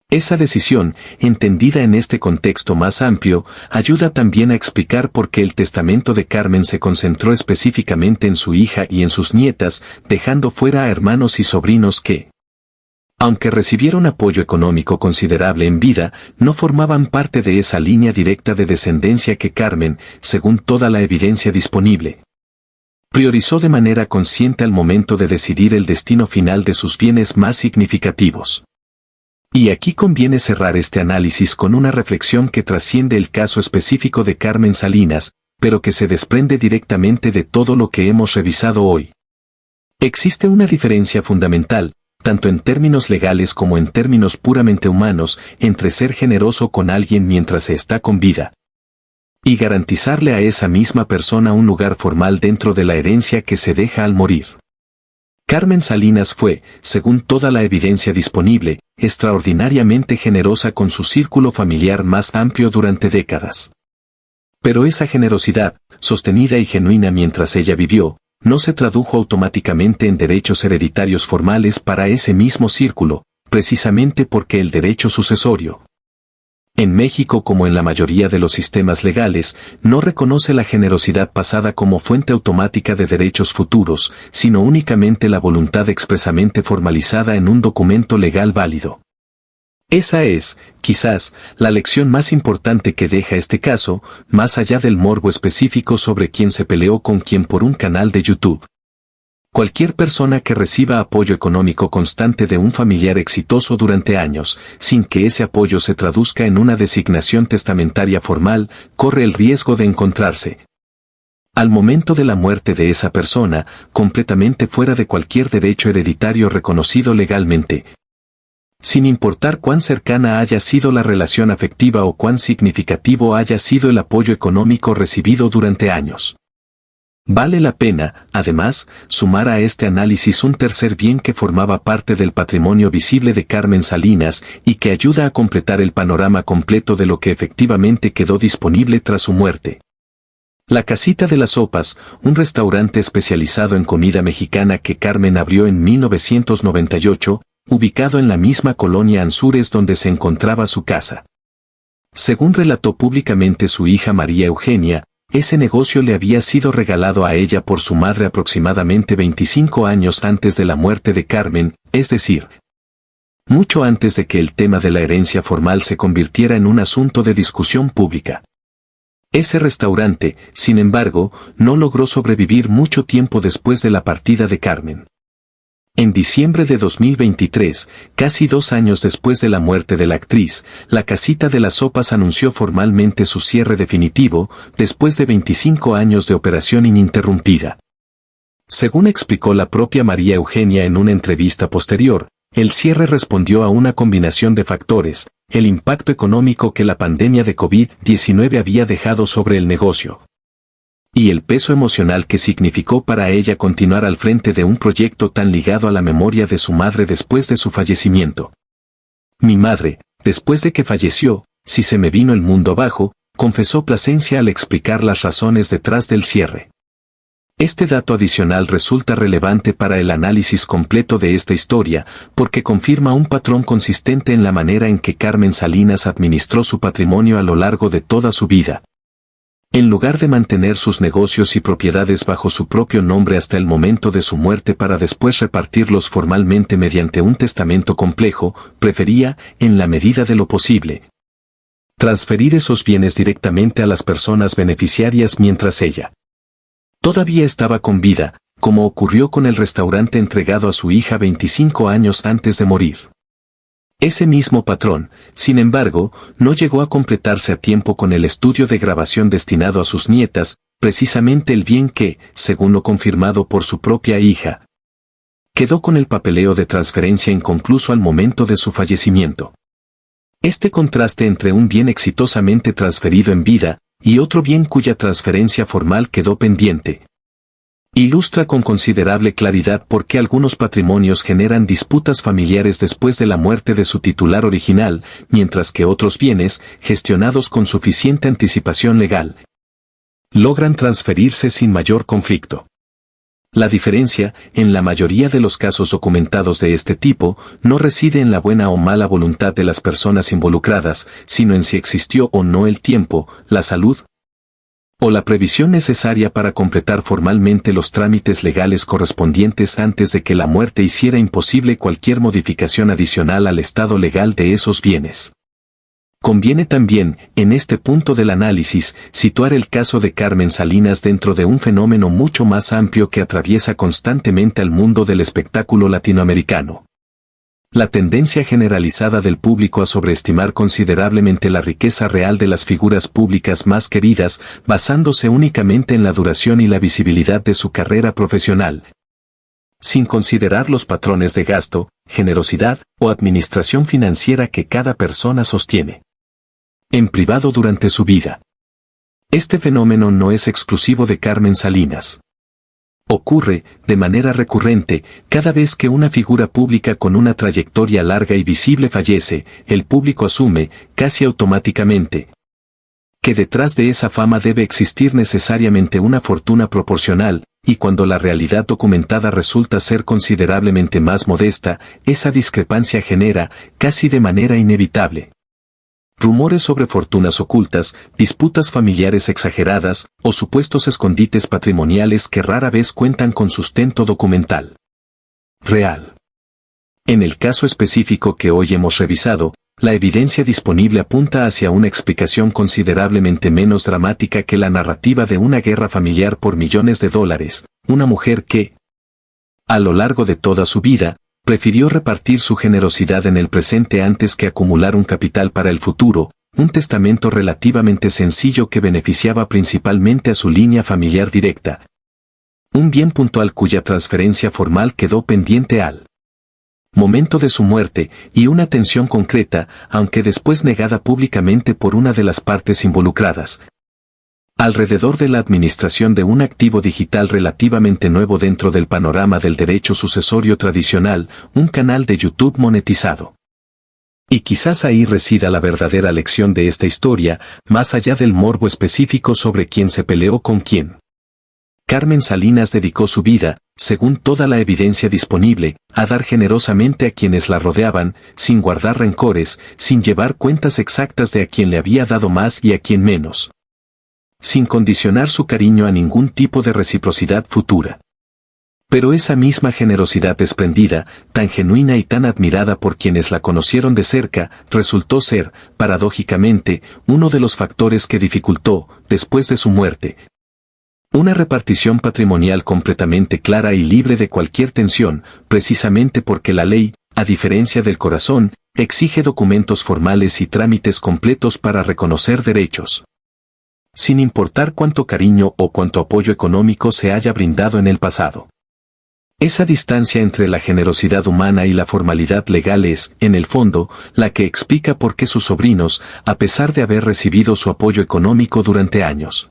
Esa decisión, entendida en este contexto más amplio, ayuda también a explicar por qué el testamento de Carmen se concentró específicamente en su hija y en sus nietas, dejando fuera a hermanos y sobrinos que, aunque recibieron apoyo económico considerable en vida, no formaban parte de esa línea directa de descendencia que Carmen, según toda la evidencia disponible, priorizó de manera consciente al momento de decidir el destino final de sus bienes más significativos. Y aquí conviene cerrar este análisis con una reflexión que trasciende el caso específico de Carmen Salinas, pero que se desprende directamente de todo lo que hemos revisado hoy. Existe una diferencia fundamental, tanto en términos legales como en términos puramente humanos, entre ser generoso con alguien mientras se está con vida y garantizarle a esa misma persona un lugar formal dentro de la herencia que se deja al morir. Carmen Salinas fue, según toda la evidencia disponible, extraordinariamente generosa con su círculo familiar más amplio durante décadas. Pero esa generosidad, sostenida y genuina mientras ella vivió, no se tradujo automáticamente en derechos hereditarios formales para ese mismo círculo, precisamente porque el derecho sucesorio, en México como en la mayoría de los sistemas legales, no reconoce la generosidad pasada como fuente automática de derechos futuros, sino únicamente la voluntad expresamente formalizada en un documento legal válido. Esa es, quizás, la lección más importante que deja este caso, más allá del morbo específico sobre quién se peleó con quién por un canal de YouTube. Cualquier persona que reciba apoyo económico constante de un familiar exitoso durante años, sin que ese apoyo se traduzca en una designación testamentaria formal, corre el riesgo de encontrarse, al momento de la muerte de esa persona, completamente fuera de cualquier derecho hereditario reconocido legalmente. Sin importar cuán cercana haya sido la relación afectiva o cuán significativo haya sido el apoyo económico recibido durante años. Vale la pena, además, sumar a este análisis un tercer bien que formaba parte del patrimonio visible de Carmen Salinas y que ayuda a completar el panorama completo de lo que efectivamente quedó disponible tras su muerte. La Casita de las Sopas, un restaurante especializado en comida mexicana que Carmen abrió en 1998, ubicado en la misma colonia Anzures donde se encontraba su casa. Según relató públicamente su hija María Eugenia, ese negocio le había sido regalado a ella por su madre aproximadamente 25 años antes de la muerte de Carmen, es decir, mucho antes de que el tema de la herencia formal se convirtiera en un asunto de discusión pública. Ese restaurante, sin embargo, no logró sobrevivir mucho tiempo después de la partida de Carmen. En diciembre de 2023, casi 2 años después de la muerte de la actriz, la Casita de las Sopas anunció formalmente su cierre definitivo, después de 25 años de operación ininterrumpida. Según explicó la propia María Eugenia en una entrevista posterior, el cierre respondió a una combinación de factores, el impacto económico que la pandemia de COVID-19 había dejado sobre el negocio, y el peso emocional que significó para ella continuar al frente de un proyecto tan ligado a la memoria de su madre después de su fallecimiento. Mi madre, después de que falleció, si se me vino el mundo abajo, confesó Plasencia al explicar las razones detrás del cierre. Este dato adicional resulta relevante para el análisis completo de esta historia, porque confirma un patrón consistente en la manera en que Carmen Salinas administró su patrimonio a lo largo de toda su vida. En lugar de mantener sus negocios y propiedades bajo su propio nombre hasta el momento de su muerte para después repartirlos formalmente mediante un testamento complejo, prefería, en la medida de lo posible, transferir esos bienes directamente a las personas beneficiarias mientras ella todavía estaba con vida, como ocurrió con el restaurante entregado a su hija 25 años antes de morir. Ese mismo patrón, sin embargo, no llegó a completarse a tiempo con el estudio de grabación destinado a sus nietas, precisamente el bien que, según lo confirmado por su propia hija, quedó con el papeleo de transferencia inconcluso al momento de su fallecimiento. Este contraste entre un bien exitosamente transferido en vida y otro bien cuya transferencia formal quedó pendiente, ilustra con considerable claridad por qué algunos patrimonios generan disputas familiares después de la muerte de su titular original, mientras que otros bienes, gestionados con suficiente anticipación legal, logran transferirse sin mayor conflicto. La diferencia, en la mayoría de los casos documentados de este tipo, no reside en la buena o mala voluntad de las personas involucradas, sino en si existió o no el tiempo, la salud, o la previsión necesaria para completar formalmente los trámites legales correspondientes antes de que la muerte hiciera imposible cualquier modificación adicional al estado legal de esos bienes. Conviene también, en este punto del análisis, situar el caso de Carmen Salinas dentro de un fenómeno mucho más amplio que atraviesa constantemente al mundo del espectáculo latinoamericano. La tendencia generalizada del público a sobreestimar considerablemente la riqueza real de las figuras públicas más queridas, basándose únicamente en la duración y la visibilidad de su carrera profesional, sin considerar los patrones de gasto, generosidad o administración financiera que cada persona sostiene en privado durante su vida. Este fenómeno no es exclusivo de Carmen Salinas. Ocurre, de manera recurrente, cada vez que una figura pública con una trayectoria larga y visible fallece, el público asume, casi automáticamente, que detrás de esa fama debe existir necesariamente una fortuna proporcional, y cuando la realidad documentada resulta ser considerablemente más modesta, esa discrepancia genera, casi de manera inevitable, rumores sobre fortunas ocultas, disputas familiares exageradas, o supuestos escondites patrimoniales que rara vez cuentan con sustento documental real. En el caso específico que hoy hemos revisado, la evidencia disponible apunta hacia una explicación considerablemente menos dramática que la narrativa de una guerra familiar por millones de dólares, una mujer que, a lo largo de toda su vida, prefirió repartir su generosidad en el presente antes que acumular un capital para el futuro, un testamento relativamente sencillo que beneficiaba principalmente a su línea familiar directa. Un bien puntual cuya transferencia formal quedó pendiente al momento de su muerte, y una atención concreta, aunque después negada públicamente por una de las partes involucradas, alrededor de la administración de un activo digital relativamente nuevo dentro del panorama del derecho sucesorio tradicional, un canal de YouTube monetizado. Y quizás ahí resida la verdadera lección de esta historia, más allá del morbo específico sobre quién se peleó con quién. Carmen Salinas dedicó su vida, según toda la evidencia disponible, a dar generosamente a quienes la rodeaban, sin guardar rencores, sin llevar cuentas exactas de a quién le había dado más y a quién menos, sin condicionar su cariño a ningún tipo de reciprocidad futura. Pero esa misma generosidad desprendida, tan genuina y tan admirada por quienes la conocieron de cerca, resultó ser, paradójicamente, uno de los factores que dificultó, después de su muerte, una repartición patrimonial completamente clara y libre de cualquier tensión, precisamente porque la ley, a diferencia del corazón, exige documentos formales y trámites completos para reconocer derechos, sin importar cuánto cariño o cuánto apoyo económico se haya brindado en el pasado. Esa distancia entre la generosidad humana y la formalidad legal es, en el fondo, la que explica por qué sus sobrinos, a pesar de haber recibido su apoyo económico durante años,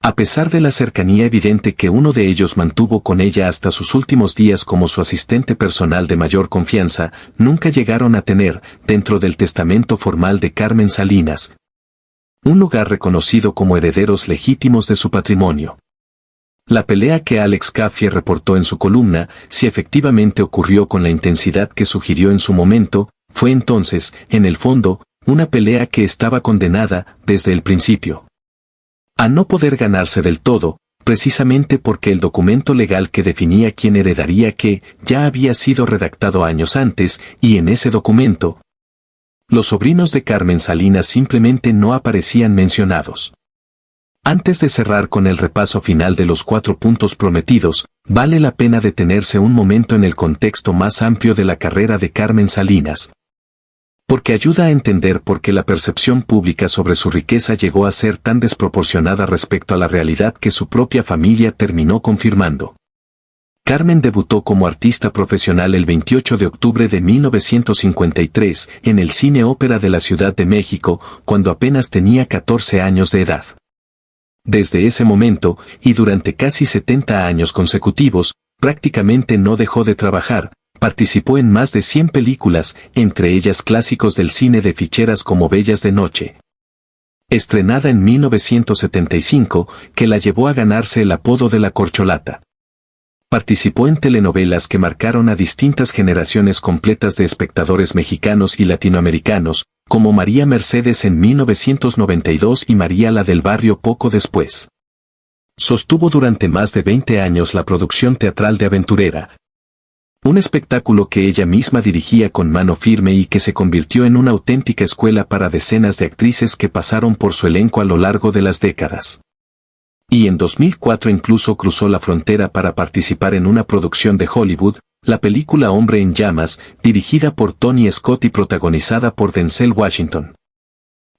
a pesar de la cercanía evidente que uno de ellos mantuvo con ella hasta sus últimos días como su asistente personal de mayor confianza, nunca llegaron a tener, dentro del testamento formal de Carmen Salinas, un lugar reconocido como herederos legítimos de su patrimonio. La pelea que Alex Caffey reportó en su columna, si efectivamente ocurrió con la intensidad que sugirió en su momento, fue entonces, en el fondo, una pelea que estaba condenada desde el principio. A no poder ganarse del todo, precisamente porque el documento legal que definía quién heredaría qué ya había sido redactado años antes, y en ese documento, los sobrinos de Carmen Salinas simplemente no aparecían mencionados. Antes de cerrar con el repaso final de los 4 puntos prometidos, vale la pena detenerse un momento en el contexto más amplio de la carrera de Carmen Salinas, porque ayuda a entender por qué la percepción pública sobre su riqueza llegó a ser tan desproporcionada respecto a la realidad que su propia familia terminó confirmando. Carmen debutó como artista profesional el 28 de octubre de 1953 en el Cine Ópera de la Ciudad de México, cuando apenas tenía 14 años de edad. Desde ese momento, y durante casi 70 años consecutivos, prácticamente no dejó de trabajar. Participó en más de 100 películas, entre ellas clásicos del cine de ficheras como Bellas de Noche, estrenada en 1975, que la llevó a ganarse el apodo de la Corcholata. Participó en telenovelas que marcaron a distintas generaciones completas de espectadores mexicanos y latinoamericanos, como María Mercedes en 1992 y María la del Barrio poco después. Sostuvo durante más de 20 años la producción teatral de Aventurera, un espectáculo que ella misma dirigía con mano firme y que se convirtió en una auténtica escuela para decenas de actrices que pasaron por su elenco a lo largo de las décadas. Y en 2004 incluso cruzó la frontera para participar en una producción de Hollywood, la película Hombre en Llamas, dirigida por Tony Scott y protagonizada por Denzel Washington.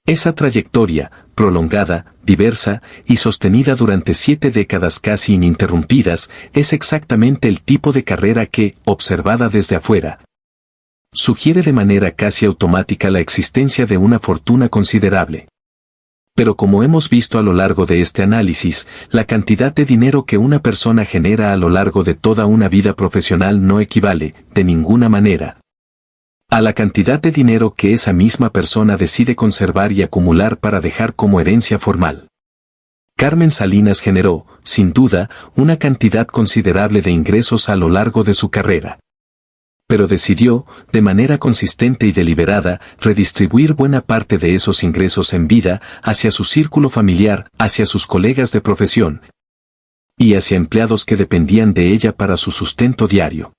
Esa trayectoria, prolongada, diversa y sostenida durante 7 décadas casi ininterrumpidas, es exactamente el tipo de carrera que, observada desde afuera, sugiere de manera casi automática la existencia de una fortuna considerable. Pero como hemos visto a lo largo de este análisis, la cantidad de dinero que una persona genera a lo largo de toda una vida profesional no equivale, de ninguna manera, a la cantidad de dinero que esa misma persona decide conservar y acumular para dejar como herencia formal. Carmen Salinas generó, sin duda, una cantidad considerable de ingresos a lo largo de su carrera. Pero decidió, de manera consistente y deliberada, redistribuir buena parte de esos ingresos en vida hacia su círculo familiar, hacia sus colegas de profesión y hacia empleados que dependían de ella para su sustento diario.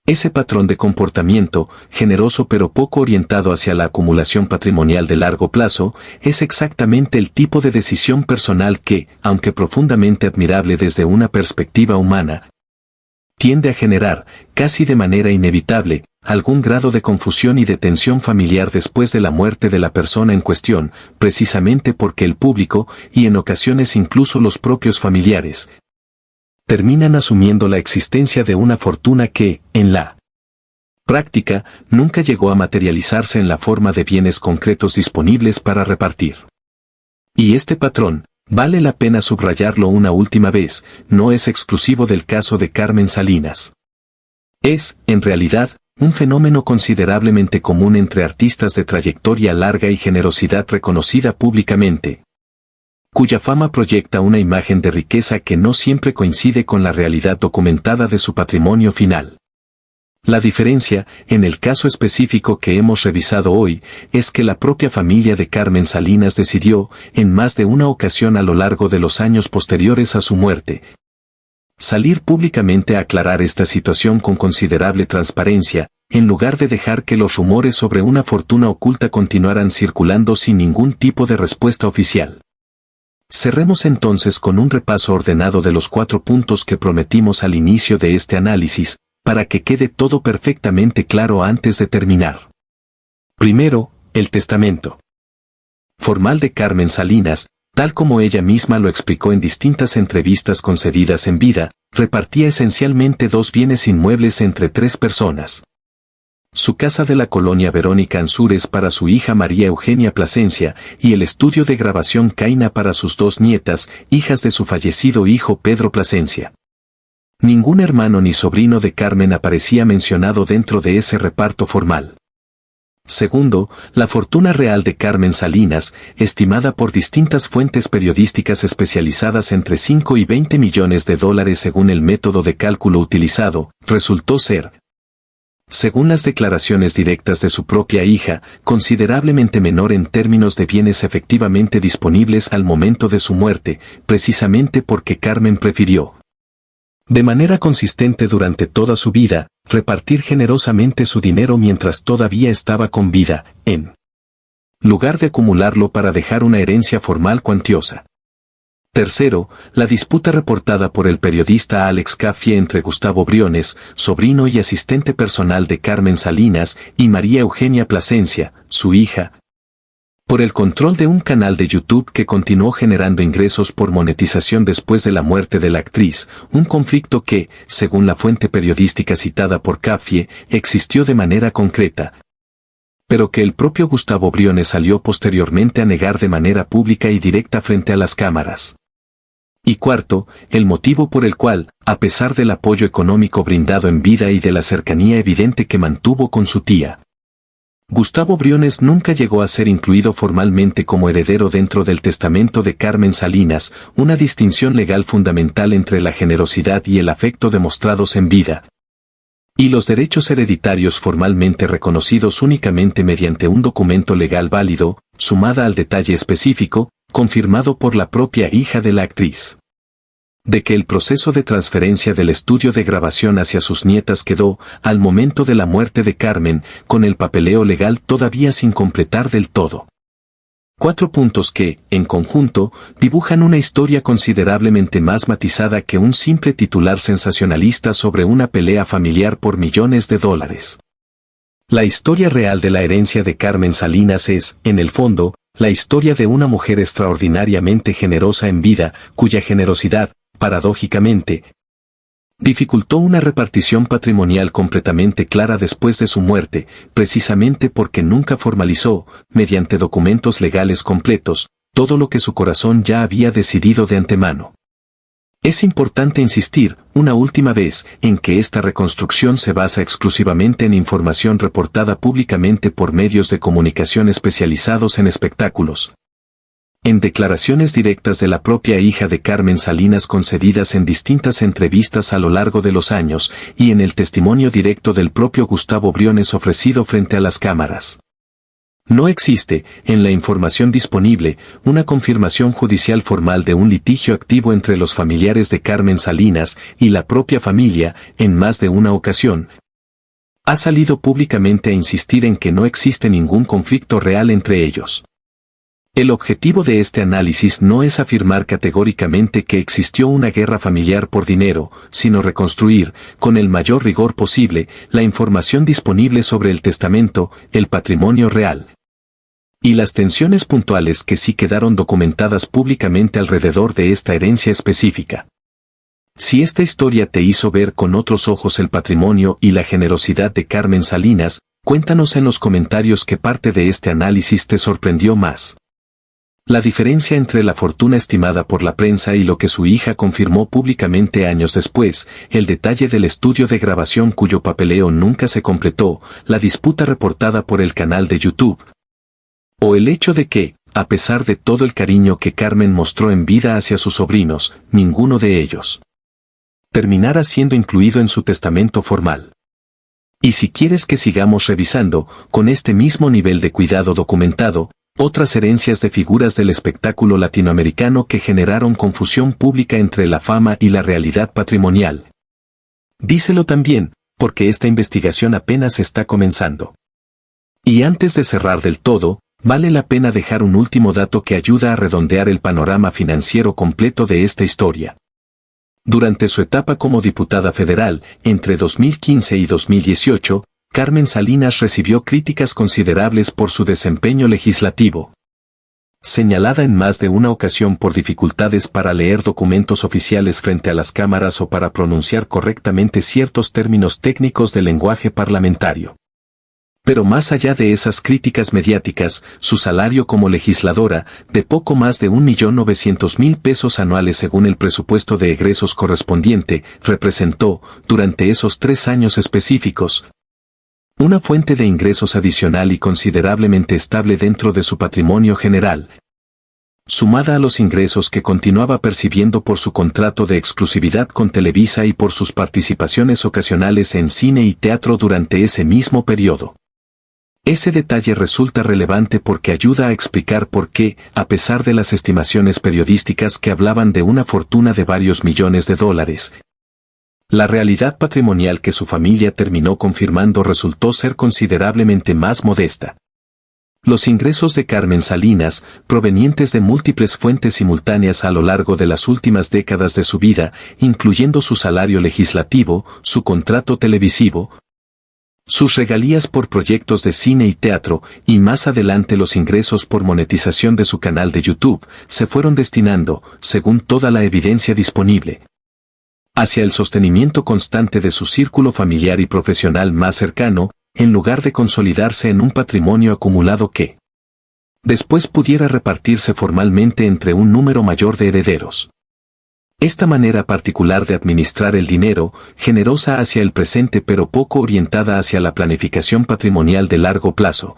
Ese patrón de comportamiento, generoso pero poco orientado hacia la acumulación patrimonial de largo plazo, es exactamente el tipo de decisión personal que, aunque profundamente admirable desde una perspectiva humana, tiende a generar, casi de manera inevitable, algún grado de confusión y de tensión familiar después de la muerte de la persona en cuestión, precisamente porque el público, y en ocasiones incluso los propios familiares, terminan asumiendo la existencia de una fortuna que, en la práctica, nunca llegó a materializarse en la forma de bienes concretos disponibles para repartir. Y este patrón, vale la pena subrayarlo una última vez, no es exclusivo del caso de Carmen Salinas. Es, en realidad, un fenómeno considerablemente común entre artistas de trayectoria larga y generosidad reconocida públicamente, cuya fama proyecta una imagen de riqueza que no siempre coincide con la realidad documentada de su patrimonio final. La diferencia, en el caso específico que hemos revisado hoy, es que la propia familia de Carmen Salinas decidió, en más de una ocasión a lo largo de los años posteriores a su muerte, salir públicamente a aclarar esta situación con considerable transparencia, en lugar de dejar que los rumores sobre una fortuna oculta continuaran circulando sin ningún tipo de respuesta oficial. Cerremos entonces con un repaso ordenado de los 4 puntos que prometimos al inicio de este análisis, para que quede todo perfectamente claro antes de terminar. Primero, el testamento formal de Carmen Salinas, tal como ella misma lo explicó en distintas entrevistas concedidas en vida, repartía esencialmente 2 bienes inmuebles entre 3 personas. Su casa de la colonia Verónica Ansúrez para su hija María Eugenia Plasencia y el estudio de grabación Caina para sus 2 nietas, hijas de su fallecido hijo Pedro Plasencia. Ningún hermano ni sobrino de Carmen aparecía mencionado dentro de ese reparto formal. Segundo, la fortuna real de Carmen Salinas, estimada por distintas fuentes periodísticas especializadas entre 5 y 20 millones de dólares según el método de cálculo utilizado, resultó ser Según las declaraciones directas de su propia hija, considerablemente menor en términos de bienes efectivamente disponibles al momento de su muerte, precisamente porque Carmen prefirió, de manera consistente durante toda su vida, repartir generosamente su dinero mientras todavía estaba con vida, en lugar de acumularlo para dejar una herencia formal cuantiosa. Tercero, la disputa reportada por el periodista Alex Caffie entre Gustavo Briones, sobrino y asistente personal de Carmen Salinas, y María Eugenia Plasencia, su hija, por el control de un canal de YouTube que continuó generando ingresos por monetización después de la muerte de la actriz, un conflicto que, según la fuente periodística citada por Caffie, existió de manera concreta, pero que el propio Gustavo Briones salió posteriormente a negar de manera pública y directa frente a las cámaras. Y cuarto, el motivo por el cual, a pesar del apoyo económico brindado en vida y de la cercanía evidente que mantuvo con su tía, Gustavo Briones nunca llegó a ser incluido formalmente como heredero dentro del testamento de Carmen Salinas, una distinción legal fundamental entre la generosidad y el afecto demostrados en vida, y los derechos hereditarios formalmente reconocidos únicamente mediante un documento legal válido, sumada al detalle específico, confirmado por la propia hija de la actriz, de que el proceso de transferencia del estudio de grabación hacia sus nietas quedó, al momento de la muerte de Carmen, con el papeleo legal todavía sin completar del todo. 4 puntos que, en conjunto, dibujan una historia considerablemente más matizada que un simple titular sensacionalista sobre una pelea familiar por millones de dólares. La historia real de la herencia de Carmen Salinas es, en el fondo, la historia de una mujer extraordinariamente generosa en vida, cuya generosidad, paradójicamente, dificultó una repartición patrimonial completamente clara después de su muerte, precisamente porque nunca formalizó, mediante documentos legales completos, todo lo que su corazón ya había decidido de antemano. Es importante insistir, una última vez, en que esta reconstrucción se basa exclusivamente en información reportada públicamente por medios de comunicación especializados en espectáculos, en declaraciones directas de la propia hija de Carmen Salinas concedidas en distintas entrevistas a lo largo de los años, y en el testimonio directo del propio Gustavo Briones ofrecido frente a las cámaras. No existe, en la información disponible, una confirmación judicial formal de un litigio activo entre los familiares de Carmen Salinas y la propia familia. En más de una ocasión, ha salido públicamente a insistir en que no existe ningún conflicto real entre ellos. El objetivo de este análisis no es afirmar categóricamente que existió una guerra familiar por dinero, sino reconstruir, con el mayor rigor posible, la información disponible sobre el testamento, el patrimonio real, y las tensiones puntuales que sí quedaron documentadas públicamente alrededor de esta herencia específica. Si esta historia te hizo ver con otros ojos el patrimonio y la generosidad de Carmen Salinas, cuéntanos en los comentarios qué parte de este análisis te sorprendió más. La diferencia entre la fortuna estimada por la prensa y lo que su hija confirmó públicamente años después, el detalle del estudio de grabación cuyo papeleo nunca se completó, la disputa reportada por el canal de YouTube, o el hecho de que, a pesar de todo el cariño que Carmen mostró en vida hacia sus sobrinos, ninguno de ellos terminara siendo incluido en su testamento formal. Y si quieres que sigamos revisando, con este mismo nivel de cuidado documentado, otras herencias de figuras del espectáculo latinoamericano que generaron confusión pública entre la fama y la realidad patrimonial. Díselo también, porque esta investigación apenas está comenzando. Y antes de cerrar del todo, vale la pena dejar un último dato que ayuda a redondear el panorama financiero completo de esta historia. Durante su etapa como diputada federal, entre 2015 y 2018, Carmen Salinas recibió críticas considerables por su desempeño legislativo. Señalada en más de una ocasión por dificultades para leer documentos oficiales frente a las cámaras o para pronunciar correctamente ciertos términos técnicos del lenguaje parlamentario. Pero más allá de esas críticas mediáticas, su salario como legisladora, de poco más de 1.900.000 pesos anuales según el presupuesto de egresos correspondiente, representó, durante esos 3 años específicos, una fuente de ingresos adicional y considerablemente estable dentro de su patrimonio general. sumada a los ingresos que continuaba percibiendo por su contrato de exclusividad con Televisa y por sus participaciones ocasionales en cine y teatro durante ese mismo periodo. Ese detalle resulta relevante porque ayuda a explicar por qué, a pesar de las estimaciones periodísticas que hablaban de una fortuna de varios millones de dólares, la realidad patrimonial que su familia terminó confirmando resultó ser considerablemente más modesta. Los ingresos de Carmen Salinas, provenientes de múltiples fuentes simultáneas a lo largo de las últimas décadas de su vida, incluyendo su salario legislativo, su contrato televisivo, sus regalías por proyectos de cine y teatro, y más adelante los ingresos por monetización de su canal de YouTube, se fueron destinando, según toda la evidencia disponible, hacia el sostenimiento constante de su círculo familiar y profesional más cercano, en lugar de consolidarse en un patrimonio acumulado que después pudiera repartirse formalmente entre un número mayor de herederos. Esta manera particular de administrar el dinero, generosa hacia el presente pero poco orientada hacia la planificación patrimonial de largo plazo,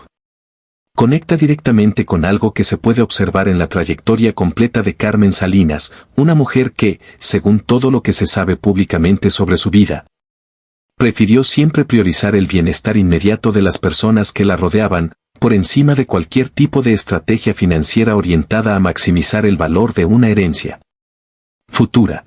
conecta directamente con algo que se puede observar en la trayectoria completa de Carmen Salinas, una mujer que, según todo lo que se sabe públicamente sobre su vida, prefirió siempre priorizar el bienestar inmediato de las personas que la rodeaban, por encima de cualquier tipo de estrategia financiera orientada a maximizar el valor de una herencia futura.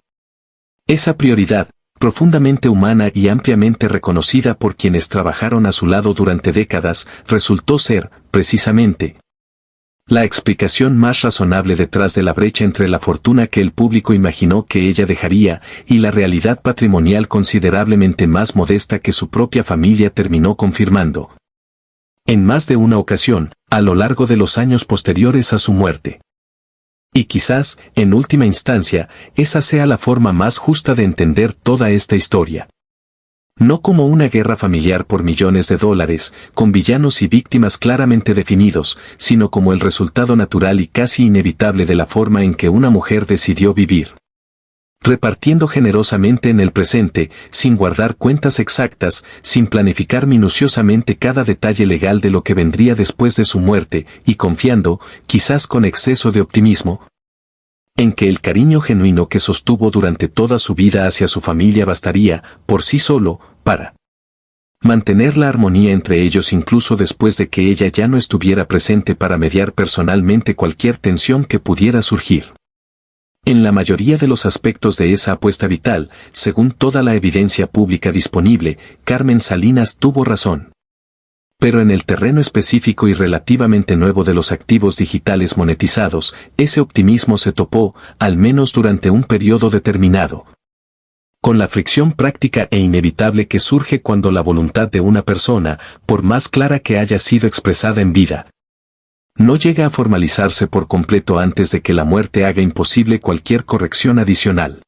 Esa prioridad, profundamente humana y ampliamente reconocida por quienes trabajaron a su lado durante décadas, resultó ser, precisamente, la explicación más razonable detrás de la brecha entre la fortuna que el público imaginó que ella dejaría y la realidad patrimonial considerablemente más modesta que su propia familia terminó confirmando, en más de una ocasión, a lo largo de los años posteriores a su muerte. Y quizás, en última instancia, esa sea la forma más justa de entender toda esta historia. No como una guerra familiar por millones de dólares, con villanos y víctimas claramente definidos, sino como el resultado natural y casi inevitable de la forma en que una mujer decidió vivir. Repartiendo generosamente en el presente, sin guardar cuentas exactas, sin planificar minuciosamente cada detalle legal de lo que vendría después de su muerte, y confiando, quizás con exceso de optimismo, en que el cariño genuino que sostuvo durante toda su vida hacia su familia bastaría, por sí solo, para mantener la armonía entre ellos incluso después de que ella ya no estuviera presente para mediar personalmente cualquier tensión que pudiera surgir. En la mayoría de los aspectos de esa apuesta vital, según toda la evidencia pública disponible, Carmen Salinas tuvo razón. Pero en el terreno específico y relativamente nuevo de los activos digitales monetizados, ese optimismo se topó, al menos durante un periodo determinado, con la fricción práctica e inevitable que surge cuando la voluntad de una persona, por más clara que haya sido expresada en vida, no llega a formalizarse por completo antes de que la muerte haga imposible cualquier corrección adicional.